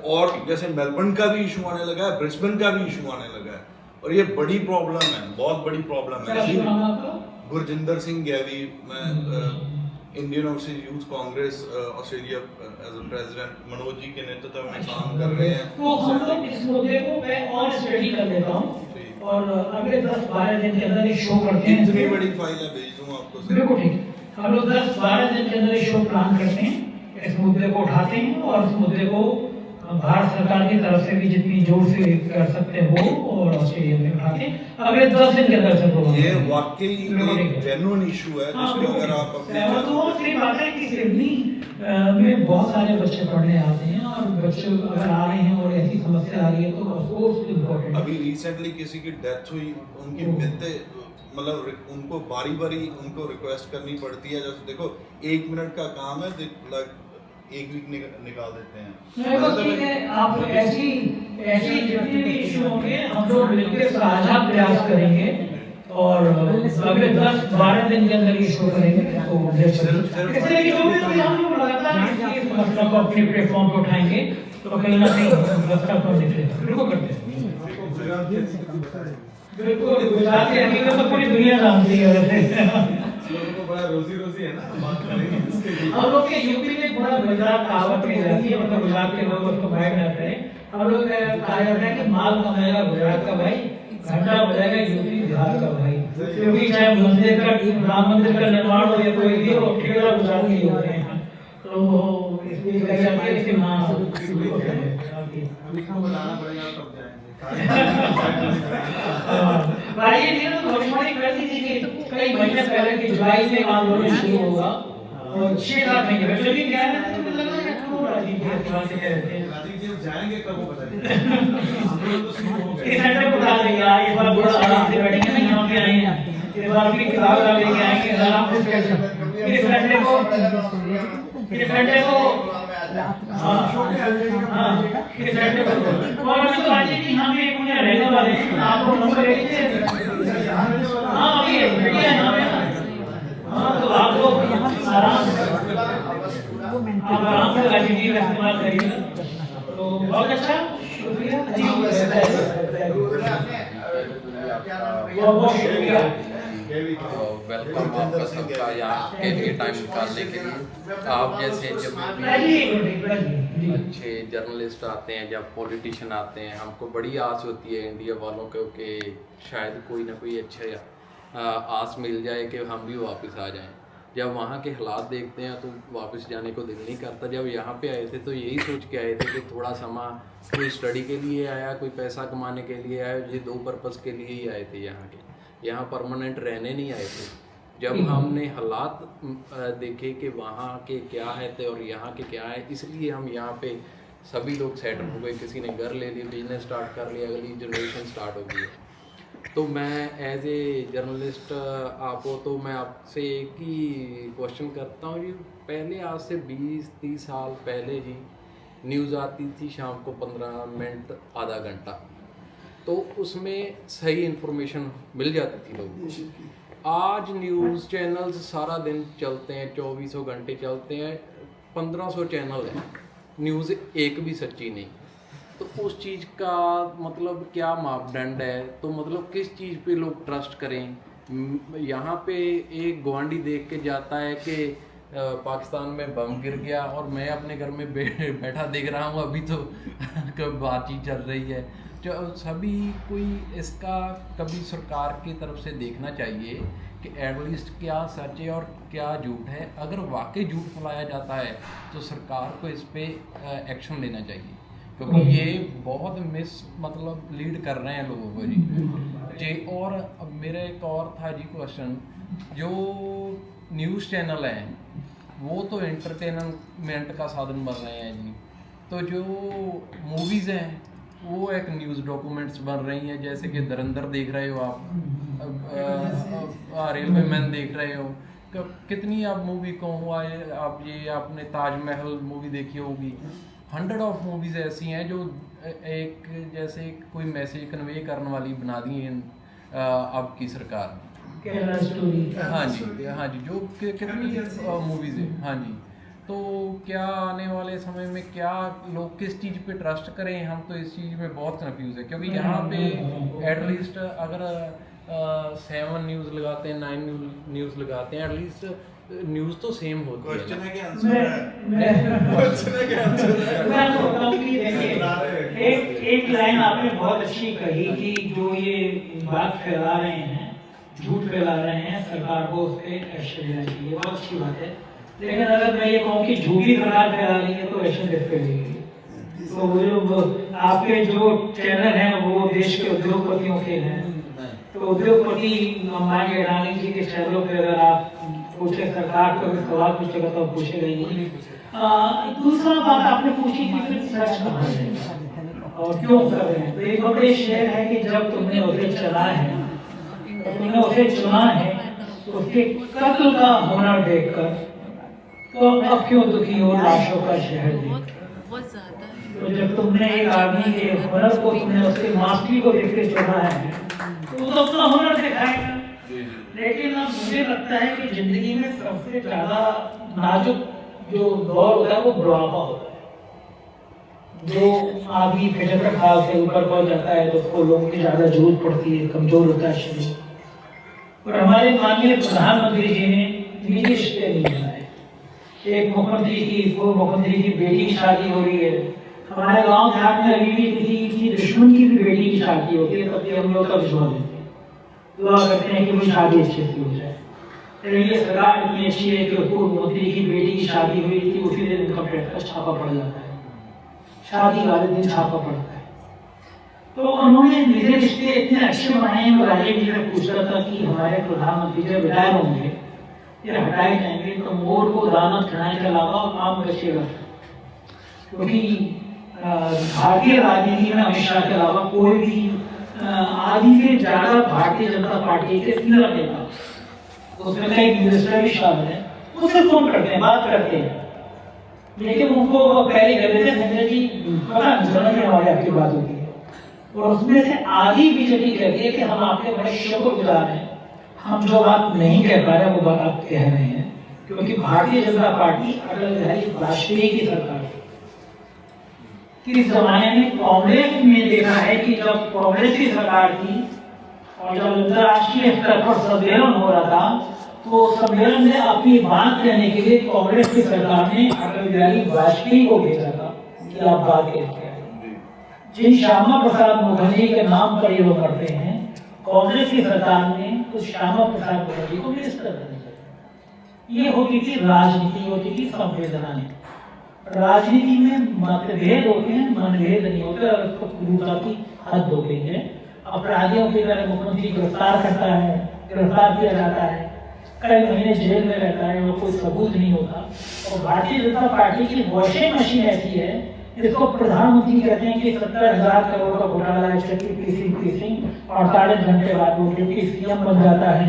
और जैसे मेलबर्न का भी इशू आने लगा है, ब्रिस्बेन का भी इशू आने लगा है, और ये बड़ी प्रॉब्लम है, बहुत बड़ी प्रॉब्लम है। गुरजिंदर सिंह गैवी, मैं Indian overseas youth Congress Australia as a president, Manoj ji के नेतृत्व में काम कर रहे हैं। तो हम लोग इस मुद्दे को मैं और स्टडी कर लेता हूँ और अगले 10-12 दिन के अंदर शो करते हैं। इतनी बड़ी फाइल है, भेज दूंगा आपको सर। बिल्कुल ठीक, हम लोग 10-12 दिन के अंदर शो प्लान करते हैं, इस मुद्दे को उठाते हैं और इस मुद्दे को भारत सरकार की तरफ से भी जितनी जोर से कर सकते हो और ऑस्ट्रेलिया में खाते अगले 10 दिन के अंदर से प्रोग्राम ये वाकई एक जेन्युइन इशू है जिसको अगर आप अपने तो बात है कि सिडनी में बहुत सारे बच्चे पढ़ने आते हैं और बच्चे अगर आ रहे हैं और ऐसी समस्या आ रही है तो ऑफकोर्स इम्पोर्टेंट। अभी रिसेंटली किसी की डेथ हुई, उनकी मिलते मतलब उनको बारी बारी उनको रिक्वेस्ट करनी पड़ती है। जैसे देखो 1 मिनट का काम है, लाइक 1 वीक निकाल देते हैं। आप ऐसी जितने भी इशू होंगे हम लोग मिलकर साझा प्रयास करेंगे और अगले 10-12 दिन के अंदर ये शो करेंगे। तो इसलिए जो भी हम लोग लगातार इस मसला को अपने प्लेटफॉर्म पे उठाएंगे तो कहीं ना कहीं रास्ता पर निकलेगा। बिल्कुल करते हैं, बिल्कुल गुजरात की हकीकत तो पूरी दुनिया जानती है। लोगों को बड़ा रोजी रोजी है ना, बात करेंगे इसके लिए। हम लोग के यूपी में बड़ा गुजरात कहावत कही जाती है, मतलब गुजरात के लोग उसको बैठ जाते हैं। हम लोग कहा जाता है कि माल कमाएगा गुजरात का भाई, घंटा बजाएगा यूपी बिहार का भाई। क्योंकि चाहे मंदिर का राम मंदिर का निर्माण हो या कोई भी हो, ठेकेदार गुजरात के होते हैं। तो इसलिए कही जाती है कि मां अभी हम बताना पड़ेगा तब जाएंगे। भाई ये तो घोषणा कर दी थी कि कई महीने पहले कि जुलाई से आंदोलन शुरू होगा और 6-7 महीने चलिए क्या है तो मुझे लगा कि क्यों राजीव जी बात से कहते हैं राजीव जी जाएंगे कब वो बताइए। आंदोलन तो शुरू हो गया। इस सेंटर को बता देंगे यार, इस बार बड़ा आराम से बैठेंगे ना यहाँ पे आए हैं, इस बार भी किताब ला लेके आएंगे आराम से कैसे इस संडे को इस संडे को और अभी तो राजीव जी यहाँ पे एक मुझे रहने वाले हैं, आपको नंबर ले लीजिए। हाँ अभी है यहाँ पे। हाँ तो आप लोग आराम से राजीव जी का इस्तेमाल करिए। तो बहुत अच्छा, शुक्रिया जी, बहुत शुक्रिया। वेलकम आपका सबका यहाँ के लिए टाइम निकालने के लिए। आप जैसे जब भी अच्छे जर्नलिस्ट आते हैं, जब पॉलिटिशियन आते हैं, हमको बड़ी आस होती है इंडिया वालों को कि शायद कोई ना कोई अच्छा आस मिल जाए कि हम भी वापस आ जाएं। जब वहाँ के हालात देखते हैं तो वापस जाने को दिल नहीं करता। जब यहाँ पे आए थे तो यही सोच के आए थे कि थोड़ा समा कोई स्टडी के लिए आया, कोई पैसा कमाने के लिए आया, ये 2 पर्पज़ के लिए ही आए थे यहाँ परमानेंट रहने नहीं आए थे। जब हमने हालात देखे कि वहाँ के क्या है थे और यहाँ के क्या है, इसलिए हम यहाँ पे सभी लोग सेटल हो गए। किसी ने घर ले लिया, बिजनेस स्टार्ट कर लिया, अगली जनरेशन स्टार्ट हो गई है। तो मैं एज ए जर्नलिस्ट आपको तो मैं आपसे एक ही क्वेश्चन करता हूँ जी। पहले आज से 20-30 साल पहले जी न्यूज़ आती थी शाम को 15 मिनट आधा घंटा, तो उसमें सही इन्फॉर्मेशन मिल जाती थी लोगों को। आज न्यूज़ चैनल्स सारा दिन चलते हैं, 2400 घंटे चलते हैं, 1500 चैनल हैं, न्यूज़ एक भी सच्ची नहीं। तो उस चीज़ का मतलब क्या मापदंड है? तो मतलब किस चीज़ पे लोग ट्रस्ट करें? यहाँ पे एक गवांडी देख के जाता है कि पाकिस्तान में बम गिर गया और मैं अपने घर में बैठा देख रहा हूँ, अभी तो कब बातचीत चल रही है। जो सभी कोई इसका कभी सरकार की तरफ से देखना चाहिए कि एटलीस्ट क्या सच है और क्या झूठ है। अगर वाकई झूठ फैलाया जाता है तो सरकार को इस पर एक्शन लेना चाहिए, क्योंकि ये बहुत मतलब लीड कर रहे हैं लोगों को जी। और अब मेरा एक और था जी क्वेश्चन, जो न्यूज़ चैनल हैं वो तो एंटरटेनमेंट का साधन बन रहे हैं जी, तो जो मूवीज़ हैं वो एक न्यूज़ डॉक्यूमेंट्स बन रही हैं। जैसे कि धुरंधर देख रहे हो आप, रेलवे मैन देख रहे हो, कितनी आप मूवी को आप ये आपने ताजमहल मूवी देखी होगी। 100 ऑफ मूवीज़ ऐसी हैं जो एक जैसे कोई मैसेज कन्वे करने वाली बना दी हैं आपकी सरकार ने। हाँ जी जो कितनी मूवीज़ है। हाँ जी, तो क्या आने वाले समय में क्या लोग किस चीज़ पे ट्रस्ट करें? हम तो इस चीज़ में बहुत कंफ्यूज है, क्योंकि यहाँ पे एटलीस्ट अगर 7 न्यूज़ लगाते हैं, 9 न्यूज़ लगाते हैं, एटलीस्ट न्यूज़ तो सेम होती है। क्वेश्चन है कि आंसर है? क्वेश्चन है कि आंसर है? मैं बोलता हूँ कि देखिए एक लाइन आपने बहुत अच्छी कही कि जो ये बात फैला रहे हैं, झूठ फैला रहे हैं, सरकार को उस पर एक्शन लेना चाहिए, बहुत अच्छी बात है। लेकिन अगर मैं ये कहूँ कि झूठी सरकार फैला रही है तो एक्शन किस पे लेगी? तो जो आपके जो चैनल हैं वो देश के उद्योगपतियों के हैं, तो उद्योगपति अंबानी अडानी जी के चैनलों पे अगर आप पूछे सरकार को सवाल पूछेगा तो पूछेगा ही नहीं। दूसरा बात आपने पूछी कि फिर सच कहाँ है और क्यों कर रहे हैं, तो एक बड़े शेर है कि जब तुमने उसे चला है, तुमने उसे चुना है, तो उसके कत्ल का हुनर देखकर तो अब क्यों दुखी हो लाशों का शहर देखकर। तो जब तुमने एक आदमी के हुनर को, तुमने उसके मास्टरी को देख के चुना है, तो वो तो अपना हुनर दिखाएगा। लेकिन अब मुझे लगता है कि जिंदगी में सबसे ज्यादा नाजुक जो दौर होता है वो बुढ़ापा होता है। जो आदमी 75 साल से ऊपर पहुंच जाता है तो उसको लोगों की ज्यादा जरूरत पड़ती है, कमजोर होता है शरीर। और हमारे माननीय प्रधानमंत्री जी ने निजी रिश्ते नहीं बनाए। एक मुख्यमंत्री की, पूर्व मुख्यमंत्री की बेटी की शादी हो रही है, हमारे गांव देहात में अभी भी किसी दुश्मन की भी बेटी की शादी होती है, तब हम लोग का विश्वास देते हैं, दुआ करते हैं कि वो शादी अच्छी हो जाए। ये सरकार इतनी अच्छी है कि पूर्व मंत्री की बेटी की शादी हुई थी, उसी दिन इनकम टैक्स का छापा पड़ जाता है, शादी वाले दिन छापा पड़ता है। तो उन्होंने निजी रिश्ते इतने अच्छे बनाए हैं। राजीव जी ने पूछ रहा था कि हमारे प्रधानमंत्री जब रिटायर होंगे या हटाए जाएंगे तो मोर को दाना खिलाने के अलावा काम बचेगा, क्योंकि भारतीय राजनीति में अमित शाह के अलावा कोई भी आधी से ज्यादा भारतीय जनता पार्टी के सीनियर नेता, उसमें कई मिनिस्टर भी शामिल हैं, उससे फोन करते हैं, बात करते हैं, लेकिन उनको पहले कहते थे संजय जी पता नहीं हमारे आपकी बात होती है, और उसमें से आधी बीजेपी कहती है कि हम आपके बड़े शुक्रगुजार हैं, हम जो बात नहीं कह पा रहे वो बात आप कह रहे हैं, क्योंकि भारतीय जनता पार्टी अटल बिहारी वाजपेयी की सरकार किस जमाने में कांग्रेस में देखा है कि जब कांग्रेस की सरकार थी और जब अंतर्राष्ट्रीय स्तर पर सम्मेलन हो रहा था, तो सम्मेलन में अपनी बात कहने के लिए कांग्रेस की सरकार ने अटल बिहारी वाजपेयी को भेजा था कि आप बात कहते हैं। जिन श्यामा प्रसाद मुखर्जी के नाम पर ये लोग करते हैं, कांग्रेस की सरकार ने उस श्यामा प्रसाद मुखर्जी को मिनिस्टर करने दिया। ये होती थी राजनीति, होती थी संवेदना नहीं। राजनीति में मतभेद होते हैं, मनभेद नहीं होते, और क्रूरता की हद हो गई है। अपराधियों की तरह मुख्यमंत्री गिरफ्तार करता है, गिरफ्तार किया जाता है, कई महीने जेल में रहता है और कोई सबूत नहीं होता। और भारतीय जनता पार्टी की वॉशिंग मशीन ऐसी है, इसको प्रधानमंत्री कहते हैं कि 70,000 करोड़ का घोटाला है, 48 घंटे बाद वो डिप्टी सीएम बन जाता है,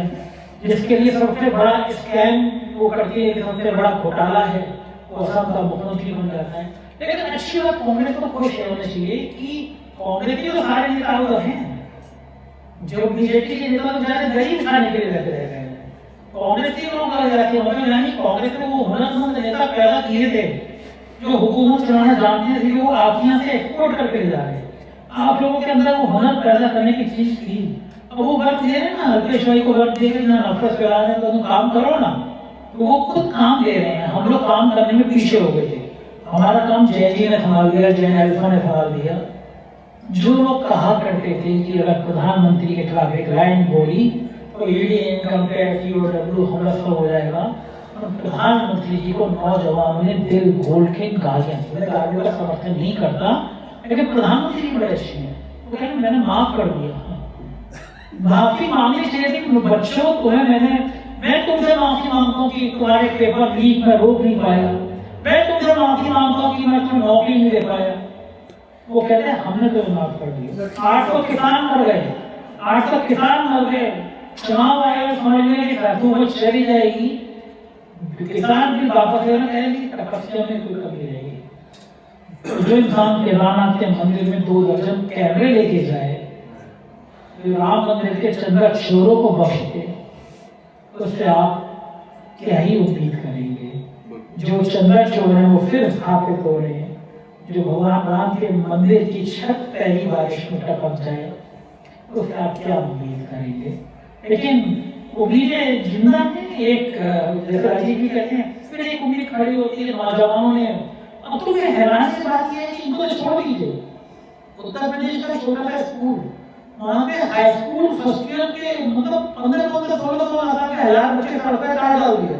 जिसके लिए सबसे बड़ा स्कैम वो करती है, सबसे बड़ा घोटाला है, वो असम का मुख्यमंत्री बन जाता है। लेकिन अच्छी बात कांग्रेस को खुश होना चाहिए कि कांग्रेस के तो सारे नेता लोग हैं, जो बीजेपी के नेता लोग ज्यादा गरीब खाने के लिए रहते रहते हैं, कांग्रेस के लोग जाते हैं, मतलब यानी कांग्रेस में वो हुनरमंद नेता पैदा किए थे जो हुकूमत चलाना जानते थे, वो आप यहाँ से एक्सपोर्ट करके जा रहे हैं। आप लोगों के अंदर वो हुनर पैदा करने की चीज थी, अब वो वक्त दे रहे हैं ना, अल्पेश भाई को वक्त दे रहे ना, नफरत फैला रहे हैं, तो तुम काम करो ना, तो वो खुद काम दे रहे हैं। हम लोग काम करने में पीछे हो गए थे, हमारा काम जय जी ने संभाल दिया, जय अल्फा ने संभाल दिया। जो लोग कहा करते थे कि अगर प्रधानमंत्री के खिलाफ एक लाइन बोली तो ईडी, इनकम टैक्स, ईओडब्ल्यू हमला सब हो जाएगा, प्रधानमंत्री जी को नौजवानों ने दिल खोल के गालियां दी। मैं गालियों का समर्थन नहीं करता, लेकिन प्रधानमंत्री बड़े अच्छे हैं, वो कहते मैंने माफ कर दिया, माफी मांगनी चाहिए थी बच्चों तुम्हें, मैं तुमसे माफी मांगता हूँ कि तुम्हारे पेपर लीक में रोक नहीं पाया, मैं तुमसे माफी मांगता हूँ कि मैं तुम्हें नौकरी नहीं दे पाया। वो कहते हैं हमने तो माफ कर दिया। 800 किसान मर गए, 800 किसान मर गए, चुनाव आएगा समझ लें कि फैसलों में चली जाएगी, किसान भी वापस लेना चाहेगी, तपस्या में कोई कमी रहेगी। जो इंसान केदारनाथ के मंदिर में 2 दर्जन कैमरे लेके जाए, राम मंदिर के चंद्र चोरों को बख्शे, उससे आप क्या ही उम्मीद करेंगे। जो चंद्र चोर है वो फिर स्थापित हो रहे हैं, जो भगवान राम के मंदिर की छत पहली बारिश में टपक जाए, उससे आप क्या उम्मीद करेंगे। लेकिन उम्मीदें जिंदा है, एक जैसे राजीव जी कहते हैं, फिर एक उम्मीद खड़ी होती है नौजवानों ने। अब तो ये हैरानी की बात है कि इनको छोड़ दीजिए, उत्तर प्रदेश का छोटा सा स्कूल, वहाँ पे हाई स्कूल फर्स्ट ईयर के मतलब 15-16 बच्चे सड़क पे डाल दिया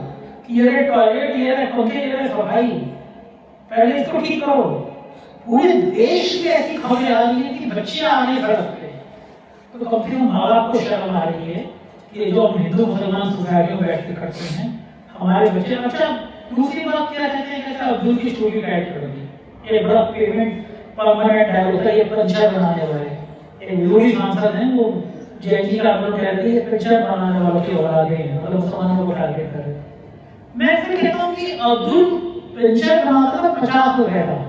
कि ये टॉयलेट, ये पंखे, ये सफाई, पहले इसको ठीक करो। पूरे देश में ऐसी खबरें आ रही है कि बच्चे आ रहे सड़क पे, तो कम से कम माँ बाप को शर्म आ रही है कि जो हम हिंदू मुसलमान सोसाइटी में बैठ के करते हैं हमारे बच्चे। अच्छा, दूसरी बात क्या कहते हैं, कहते हैं अब्दुल की स्टोरी टाइट कर दी, ये बड़ा पेमेंट परमानेंट है, होता है ये पंचर बनाने वाले एक विरोधी सांसद हैं, वो जयजी का आंदोलन कहते हैं पंचर बनाने वालों की औलादे हैं, मतलब मुसलमानों को टारगेट कर रहे हैं। मैं फिर कहता हूँ कि अब्दुल पेंशन बनाता था 50 रुपए का,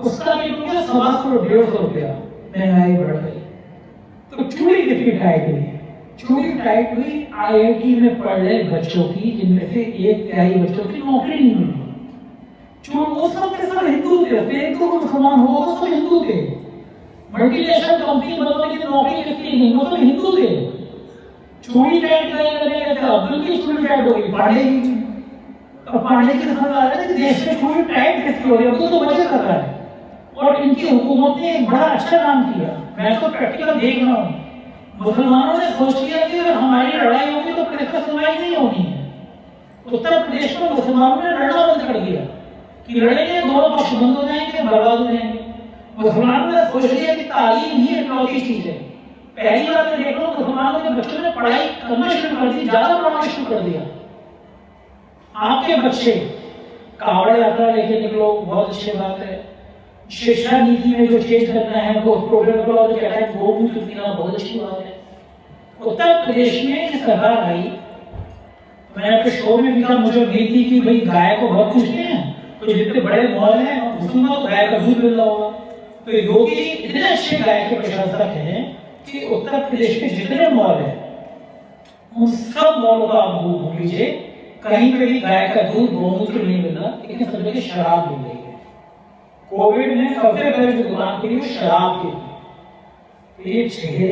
उसका रेट हो गया 125 रुपया, महंगाई बढ़ गई। तो चूड़ी कितनी टाइट हुई, चूड़ी टाइट हुई IIT में पढ़ रहे बच्चों की, जिनमें से 1/3 बच्चों की नौकरी नहीं मिली। वो सब के सब हिंदू थे, एक तो मुसलमान हो तो सब हिंदू थे। मल्टीनेशनल कंपनी बनाने की नौकरी कितनी नहीं, वो सब हिंदू थे। चूड़ी टाइट करने अब्दुल की चूड़ी टाइट हो गई, पांडे की, और पांडे की समझ आ रहा है कि देश में चूड़ी टाइट कितनी हो रही है, अब्दुल तो मजे कर रहा है। और इनकी हुकूमत ने एक बड़ा अच्छा काम किया, मैं तो प्रैक्टिकल देख रहा हूँ। मुसलमानों ने सोच लिया कि अगर हमारी लड़ाई होगी तो पुलिस का सुनवाई नहीं होनी है। उत्तर प्रदेश में मुसलमानों ने लड़ना बंद कर दिया कि लड़ेंगे, दोनों पक्ष बंद हो जाएंगे, बर्बाद हो जाएंगे। मुसलमानों ने सोच लिया कि तालीम ही इकलौती चीज है। पहली बार मैं देख रहा हूँ मुसलमानों के बच्चों ने पढ़ाई करना शुरू कर दी, ज्यादा पढ़ना शुरू कर दिया। आपके बच्चे कावड़ यात्रा लेके निकलो, बहुत अच्छी बात है। शिक्षा नीति में जो चेंज करना है वो प्रोग्राम को जो कहता है वो भी पीना, बहुत अच्छी बात है। उत्तर प्रदेश में सरकार आई, मैंने अपने शो में भी कहा, मुझे उम्मीद थी कि भाई गाय को बहुत पूछते हैं तो जितने बड़े मॉल हैं उसमें तो गाय का दूध मिल रहा होगा। तो योगी जी इतने अच्छे गाय के प्रशंसक हैं कि उत्तर प्रदेश में जितने मॉल हैं उन सब मॉलों का आप दूध ढूंढ लीजिए, कहीं पे भी गाय का दूध गौमूत्र नहीं मिल रहा, लेकिन सब जगह शराब मिल रही है। कोविड में सबसे पहले जो दुकान खुली वो शराब की। ये चेहरे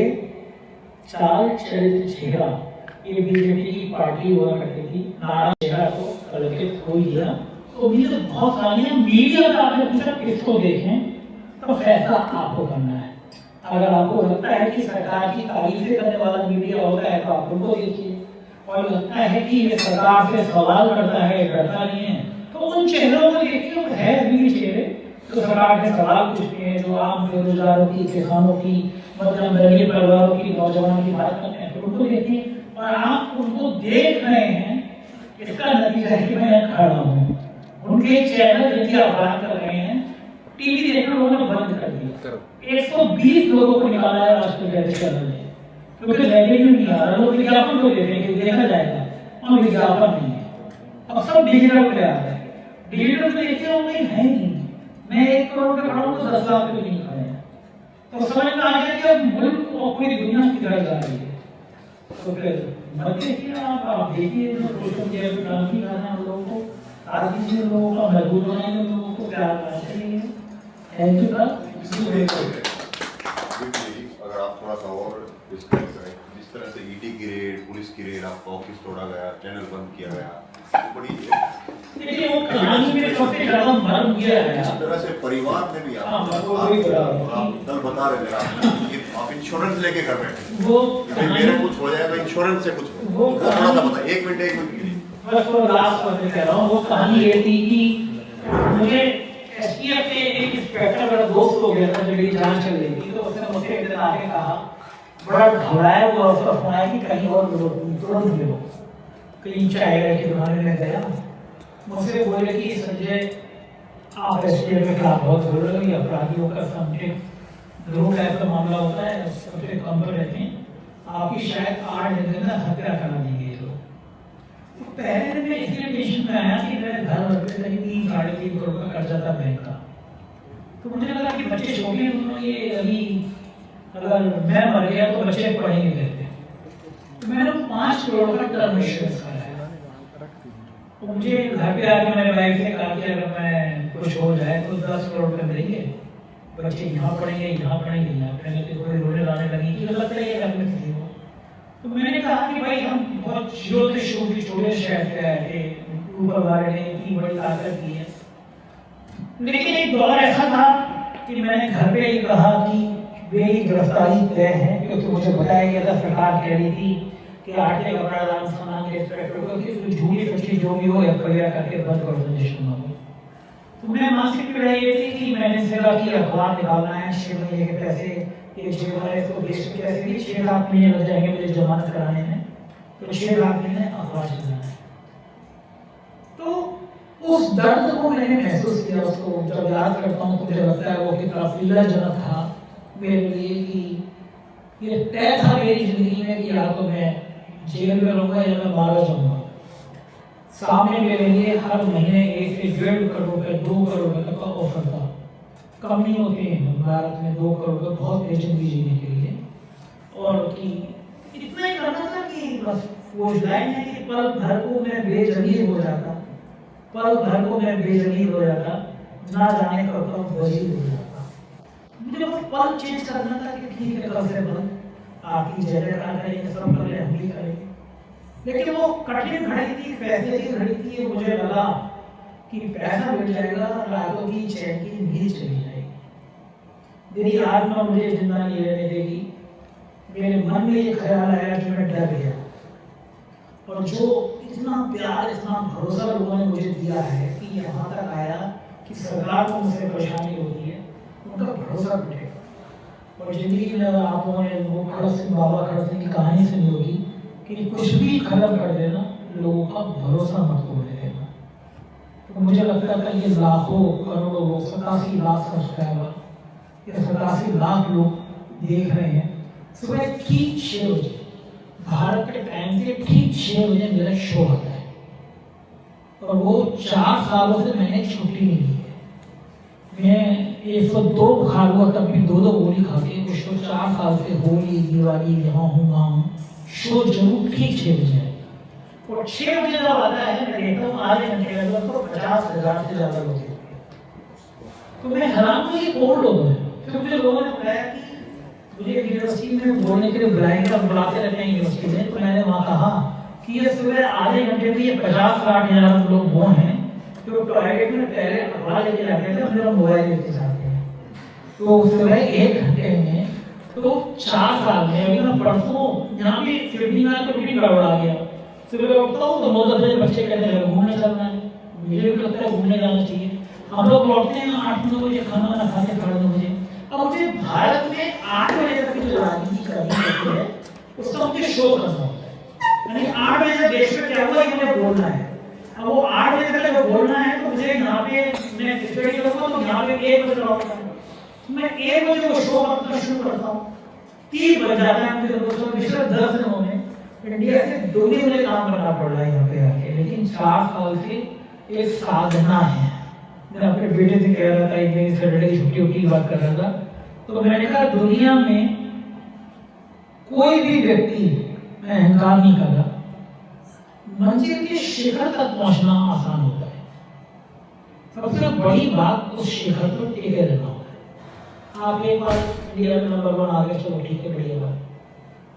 चाल चरित्र चेहरा, ये बीजेपी की पार्टी हुआ करती थी, नारा चेहरा को कलंकित हो दिया। तो ये तो बहुत सारी है। मीडिया का आपने पूछा किसको देखें, तो फैसला आपको करना है। अगर आपको लगता है कि सरकार की तारीफें करने वाला मीडिया होता है तो आप उनको देखिए, और लगता है कि ये सरकार से सवाल करता है, डरता नहीं है, तो उन चेहरों को देखिए। है भी चेहरे तो सरकार के सवाल पूछते हैं, जो आम बेरोजगारों की, किसानों की, मतलब गरीब परिवारों की, नौजवानों की बात करते हैं, तो उनको देखिए। और आप उनको देख रहे हैं, इसका नतीजा है कि मैं खड़ा हूँ। उनके चैनल जिनकी अपराध कर रहे हैं, टीवी देखना उन्होंने बंद कर दिया। 120 लोगों को निकाला है राष्ट्रीय चैनल ने, क्योंकि रेवेन्यू नहीं आ रहा। लोग विज्ञापन को देते हैं कि देखा जाएगा, और विज्ञापन नहीं है। अब सब डिजिटल पे आ रहा है। डिजिटल पे देखते हो नहीं है नहीं, मैं 1 करोड़ पे खड़ा हूँ तो 10 लाख पे नहीं खड़े हैं। तो समझ में आ गया कि अब मुल्क और पूरी दुनिया की तरह जा रही है। तो फिर मत देखिए, आप देखिए सोशल मीडिया पे काम नहीं करना हम लोगों को, साथ दीजिए लोगों का, मजबूत बनाएंगे लोगों को, प्यार करना चाहिए। Thank you sir. अगर आप थोड़ा सा और डिस्कस करें, जिस तरह से ईडी की रेड, पुलिस की रेड, आपका ऑफिस तोड़ा गया, चैनल बंद किया गया, तो बड़ी देखिए वो कहानी में सबसे ज्यादा मर्म किया है। इस तरह से परिवार में भी आप कल बता रहे थे आप इंश्योरेंस लेके कर बैठे, वो मेरे कुछ हो जाए तो इंश्योरेंस से कुछ वो थोड़ा सा बता। एक मिनट बस वो लास्ट में कह रहा हूँ। वो कहानी ये थी कि मुझे एसटीएफ के एक इंस्पेक्टर मेरा दोस्त हो गया था, जब मेरी जान चल रही थी, तो उसने मुझसे एक दिन आके कहा, बड़ा घबराया हुआ, उसका फोन आया कि कहीं और तुरंत मिलो। कहीं चाय की दुकान में गया, मुझसे बोले कि संजय आप एसटीएफ के खिलाफ बहुत बोल रहे हो, ये अपराधियों का समथिंग ध्रुव टाइप का मामला होता है, सबसे कम पर रहते हैं, आपकी शायद 8 दिन में हत्या करा देंगे ये लोग। तो पहले दिन में इसलिए टेंशन में आया कि मेरे घर में 3-3.5 करोड़ का कर्जा था बैंक का। तो मुझे लगा कि बच्चे छोटे हैं, ये अभी अगर मैं मर गया तो बच्चे पढ़ेंगे कैसे। तो मैंने 5 करोड़ का टर्म इंश्योरेंस कराया। तो मुझे घर पे आके मैंने वाइफ से कहा कि अगर मैं कुछ हो जाए तो 10 करोड़ रुपये मिलेंगे, बच्चे यहाँ पढ़ेंगे, यहाँ पढ़ेंगे, यहाँ पढ़ेंगे। तो थोड़ी रोने लाने लगी कि गलत है ये करने से हो। तो मैंने कहा कि भाई हम बहुत जीरो से शुरू की, छोटे शहर से आए थे, ऊपर वाले ने इतनी बड़ी ताकत दी है। लेकिन एक दौर ऐसा था कि मैंने घर पे ही कहा कि मेरी गिरफ्तारी तय है, क्योंकि मुझे बताया गया था, सरकार कह रही थी कि आर्थिक अपराध अनुसंधान के इंस्पेक्टर को कि झूठी सच्ची जो भी हो FIR करके बंद करो संदेश को। तो मैं मानसिक पीड़ा ये थी कि मैंने सोचा कि अखबार निकालना है 6 महीने के पैसे, ये 6 महीने इसको बेच के कैसे भी 6 लाख महीने लग जाएंगे मुझे जमानत कराने में, तो 6 लाख महीने अखबार चलाना है। तो उस दर्द को मैंने महसूस किया, उसको जब याद करता हूँ तो मुझे लगता है वो कितना पीड़ाजनक था मेरे लिए कि ये तय था मेरी जिंदगी में कि या तो मैं जेल में रहूंगा या मैं मारा जाऊंगा। सामने मेरे लिए हर महीने 1 से 1.5 करोड़ रुपए 2 करोड़ रुपए तक का ऑफर था। कम नहीं होते हैं भारत में 2 करोड़ रुपए बहुत है जिंदगी जीने के लिए, और कि इतना ही करना था कि बस वो लाइन है कि पल भर को मैं बेजमीर हो जाता, पल भर को मैं बेजमीर हो जाता, ना जाने कब कब वजीर हो जाता। मुझे बस पल चेंज करना था कि ठीक है कल से पल आपकी जगह करेंगे, सब कर ले हम भी करेंगे। लेकिन वो कठिन घड़ी थी, फैसले की घड़ी थी। मुझे लगा कि पैसा मिल जाएगा, रातों की चैन की नींद चली जाएगी, मेरी आत्मा मुझे जिंदा नहीं रहने देगी। मेरे मन में ये ख्याल आया कि मैं डर गया, और जो इतना प्यार इतना भरोसा लोगों ने मुझे दिया है कि यहाँ तक आया कि सरकार को मुझसे परेशानी होती है, उनका भरोसा टूटेगा। और जिंदगी में आप लोगों ने वो खड़क सिंह बाबा खड़क सिंह की कहानी सुनी होगी कि कुछ भी खत्म कर देना, लोगों का भरोसा मत तोड़ देना। तो मुझे लगता था ये लाखों करोड़ों लोग 87 लाख सब्सक्राइबर, ये 87 लाख लोग देख रहे हैं। सुबह ठीक 6 बजे भारत के टाइम से ठीक 6 बजे मेरा शो आता है, और वो 4 सालों से मैंने छुट्टी नहीं ली है। मैं 102 बुखार हुआ तब भी 2-2 गोली खा के वो शो 4 साल से होली दिवाली यहाँ हूँ वहाँ हूँ, शो जरूर ठीक 6 बजे है। और 6 बजे जब आता है मैं देखता हूँ आधे घंटे के अंदर तो 50,000 से ज़्यादा लोग हैं। तो मैं हैरान हूँ ये कौन लोग हैं। फिर मुझे लोगों ने बताया कि मुझे यूनिवर्सिटी में बोलने के लिए बुलाते रहते हैं यूनिवर्सिटी में। तो मैंने वहाँ कहा कि ये सुबह आधे घंटे में ये 50-60,000 लोग वो हैं जो टॉयलेट में पहले अखबार लेके जाते थे, फिर मोबाइल लेके जाते हैं। तो सुबह 1 घंटे में तो 4 साल में अभी मैं परसों यहाँ भी सिडनी में तो भी गड़बड़ा गया। सुबह उठता हूँ तो 9-10 बजे बच्चे कहते हैं घूमने चलना है, मुझे भी लगता है घूमने जाना चाहिए। हम लोग लौटते हैं 8-9 बजे, खाना वाना खाते 9:30 बजे। अब मुझे भारत में 8 बजे तक की जो राजनीति करनी होती है उसका मुझे शो करना होता है, यानी 8 बजे तक देश में क्या हुआ ये मुझे बोलना है। अब वो 8 बजे तक जब बोलना है तो मुझे यहाँ पे मैं डिस्प्ले करूँगा तो यहाँ पे 1 बजे लौटता हूँ, मैं 1 बजे वो शो करना शुरू करता हूँ, 3 बज जाता है मुझे। दोस्तों पिछले 10 दिनों में इंडिया से दोगुनी मुझे काम करना पड़ रहा है यहाँ पे आके, लेकिन 4 साल से एक साधना है। मैं अपने बेटे से कह रहा था, एक दिन सैटरडे की छुट्टी की बात कर रहा था, तो मैंने कहा दुनिया में कोई भी व्यक्ति, मैं अहंकार नहीं कर रहा, मंजिल के शिखर तक पहुंचना आसान होता है, सबसे बड़ी बात उस शिखर पर टिके रहना होता है। आप एक बार इंडिया में नंबर 1 आ गए, चलो ठीक है, बढ़िया बात।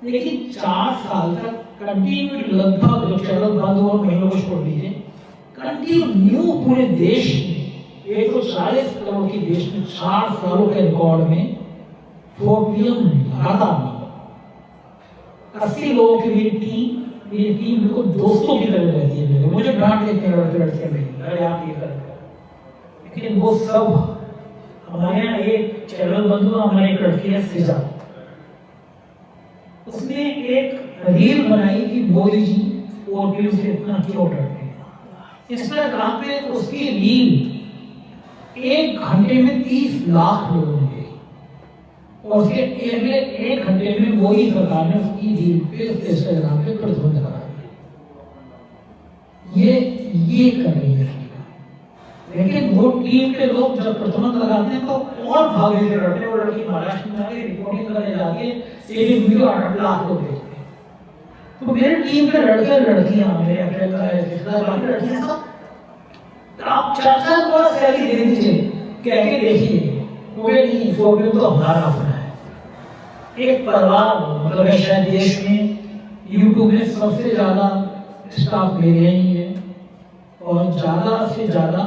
लेकिन 4 साल तक कंटिन्यू, लगभग जब चैनल बंद हुआ महीनों को छोड़ दीजिए, कंटिन्यू पूरे देश में 140 करोड़ के देश में 4 सालों के रिकॉर्ड में 4 PM लगातार 80 लोगों की मेरी टीम बिल्कुल दोस्तों की तरह रहती है मेरे, मुझे डांट देते हैं लड़के नहीं, अरे आप ये कर, लेकिन वो सब हमारे यहाँ एक चैनल बंद हुआ, हमारे एक लड़की है सिजा, उसने एक रील बनाई कि मोदी जी ओपीएम से इतना क्यों डरते हैं। इंस्टाग्राम पे तो उसकी रील 1 घंटे में 30 लाख लोगों ने देखी, और उसके 1 घंटे में मोदी सरकार ने उसकी रील पे इंस्टाग्राम पे प्रतिबंध लगा दिया। ये कर रही है, लेकिन वो टीम के लोग जब प्रतिबंध लगाते हैं तो और भागे से लड़ते हैं। वो लड़की महाराष्ट्र में आके रिपोर्टिंग करने जाती है, एक वीडियो 8 लाख लोग देखते हैं। तो मेरे टीम के लड़के लड़कियां, मेरे अप्रैल का रिश्तेदार बाकी लड़कियां सब आप 4-4 को सैलरी दे दीजिए, कह के देखिए, वो नहीं फोटो तो हमारा अपना है। एक परिवार मतलब है शायद देश में यूट्यूब में सबसे ज्यादा स्टाफ मेरे ही है, और ज्यादा से ज्यादा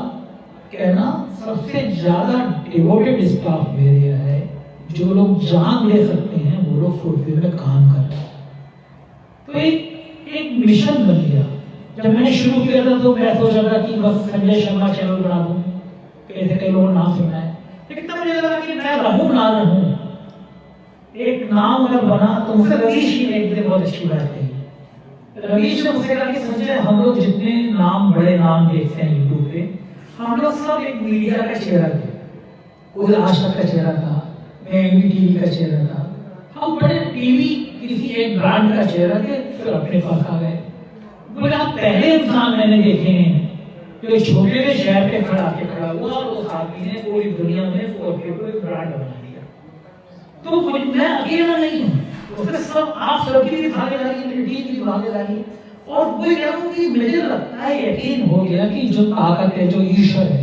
कहना सबसे ज्यादा डिवोटेड स्टाफ मेरे है। जो लोग जान दे सकते हैं वो लोग फुटवेयर में काम कर रहे हैं। तो एक मिशन बन गया। जब मैंने शुरू किया था तो मैं सोचा था कि बस संजय शर्मा चैनल बना दूं, कई लोगों ने नाम सुना है, लेकिन तब मुझे लगा कि मैं रहूं ना रहूं, एक नाम अगर बना तो मुझसे रवीश की एक दिन बहुत अच्छी बात कही। रवीश ने मुझसे कहा कि संजय, हम लोग जितने नाम, बड़े नाम देखते हैं यूट्यूब पे, हम लोग सब एक मीडिया का चेहरा थे। कोई आज तक का चेहरा था, मैं टीवी का चेहरा था, हम बड़े टीवी किसी एक ब्रांड का चेहरा थे, फिर अपने पास आ गए। बोले आप पहले इंसान मैंने देखे हैं जो छोटे से शहर पे खड़ा हुआ और उस आदमी ने पूरी दुनिया में फोर्टे को एक ब्रांड बना दिया। तो मैं अकेला नहीं हूँ, उसमें सब आप सबकी भी भागीदारी, मेरी टीम की भागीदारी। और वो कह रहा हूँ कि मुझे लगता है, यकीन हो गया कि जो ताकत है, जो ईश्वर है,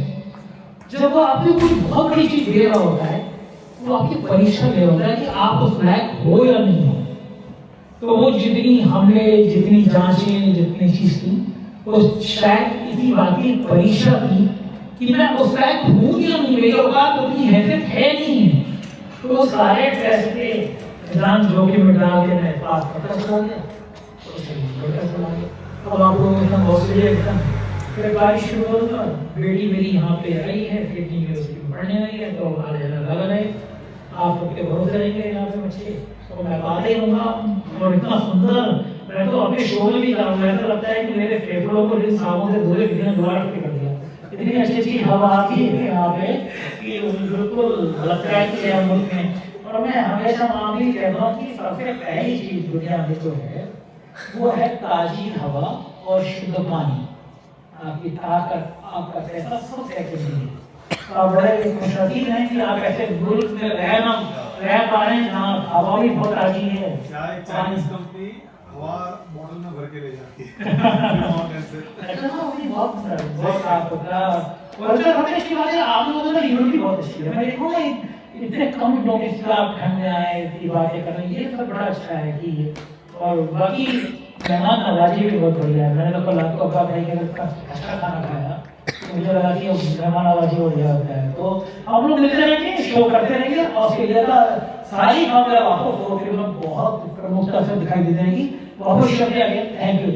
जब वो आपको कोई बहुत बड़ी चीज दे रहा होता है, वो आपकी परीक्षा ले होता है कि आप उस लायक हो या नहीं हो। तो वो जितनी हमले, जितनी जांचें, जितनी चीज थी, वो शायद इसी बात की परीक्षा थी कि मैं उस लायक हूँ या नहीं, मेरी औकात उतनी हैसियत है नहीं है। तो वो सारे टेस्ट पे जान जोखिम में डाल के मैं पास करता चला गया, अब आप लोगों ने ऑस्ट्रेलिया, फिर बारिश शुरू हो गया, बेटी मेरी यहाँ पे आई है, फिर यूनिवर्सिटी में पढ़ने आई है, तो आने लगा रहे आप सबके भरोसे रहेंगे यहाँ पे बच्चे, तो मैं बात ही रहूँगा। और इतना सुंदर, मैं तो अपने शो में भी करूँगा, ऐसा लगता है कि मेरे फेफड़ों को जिन सांपों से धोए किसी ने दोबारा कर दिया। इतनी अच्छी अच्छी हवा आती है यहाँ पे कि बिल्कुल लगता है कि यह मुल्क में। और मैं हमेशा माँ भी कहता हूँ कि सबसे पहली चीज दुनिया में जो है वो है ताजी हवा और शुद्ध पानी। आपकी ताकत, आपका पैसा सब सेकेंडरी है। तो आप बड़े खुशनसीब हैं कि आप ऐसे मुल्क में रह पा रहे हैं जहाँ हवा भी बहुत ताजी है। चाइनीज कंपनी हवा मॉडल में भर के ले जाती है। बहुत साफ सुथरा कल्चर होने की बात है। आप लोगों ने यूनिटी बहुत अच्छी है। मैं देखूँ इतने कम नोटिस का आप ठंड में आए, इतनी बातें कर रहे हैं, ये सब बड़ा अच्छा है कि। और बाकी मेहमान नवाजी भी बहुत बढ़िया है। मैंने तो कल आपको अब्बा भाई के अच्छा खाना खाया, तो मुझे लगा कि मेहमान नवाजी हो गया होता है। तो हम लोग मिलते रहेंगे, शो करते रहेंगे। ऑस्ट्रेलिया का सारी खबरें आपको बहुत प्रमुखता से दिखाई दे जाएगी। बहुत शुक्रिया, थैंक यू।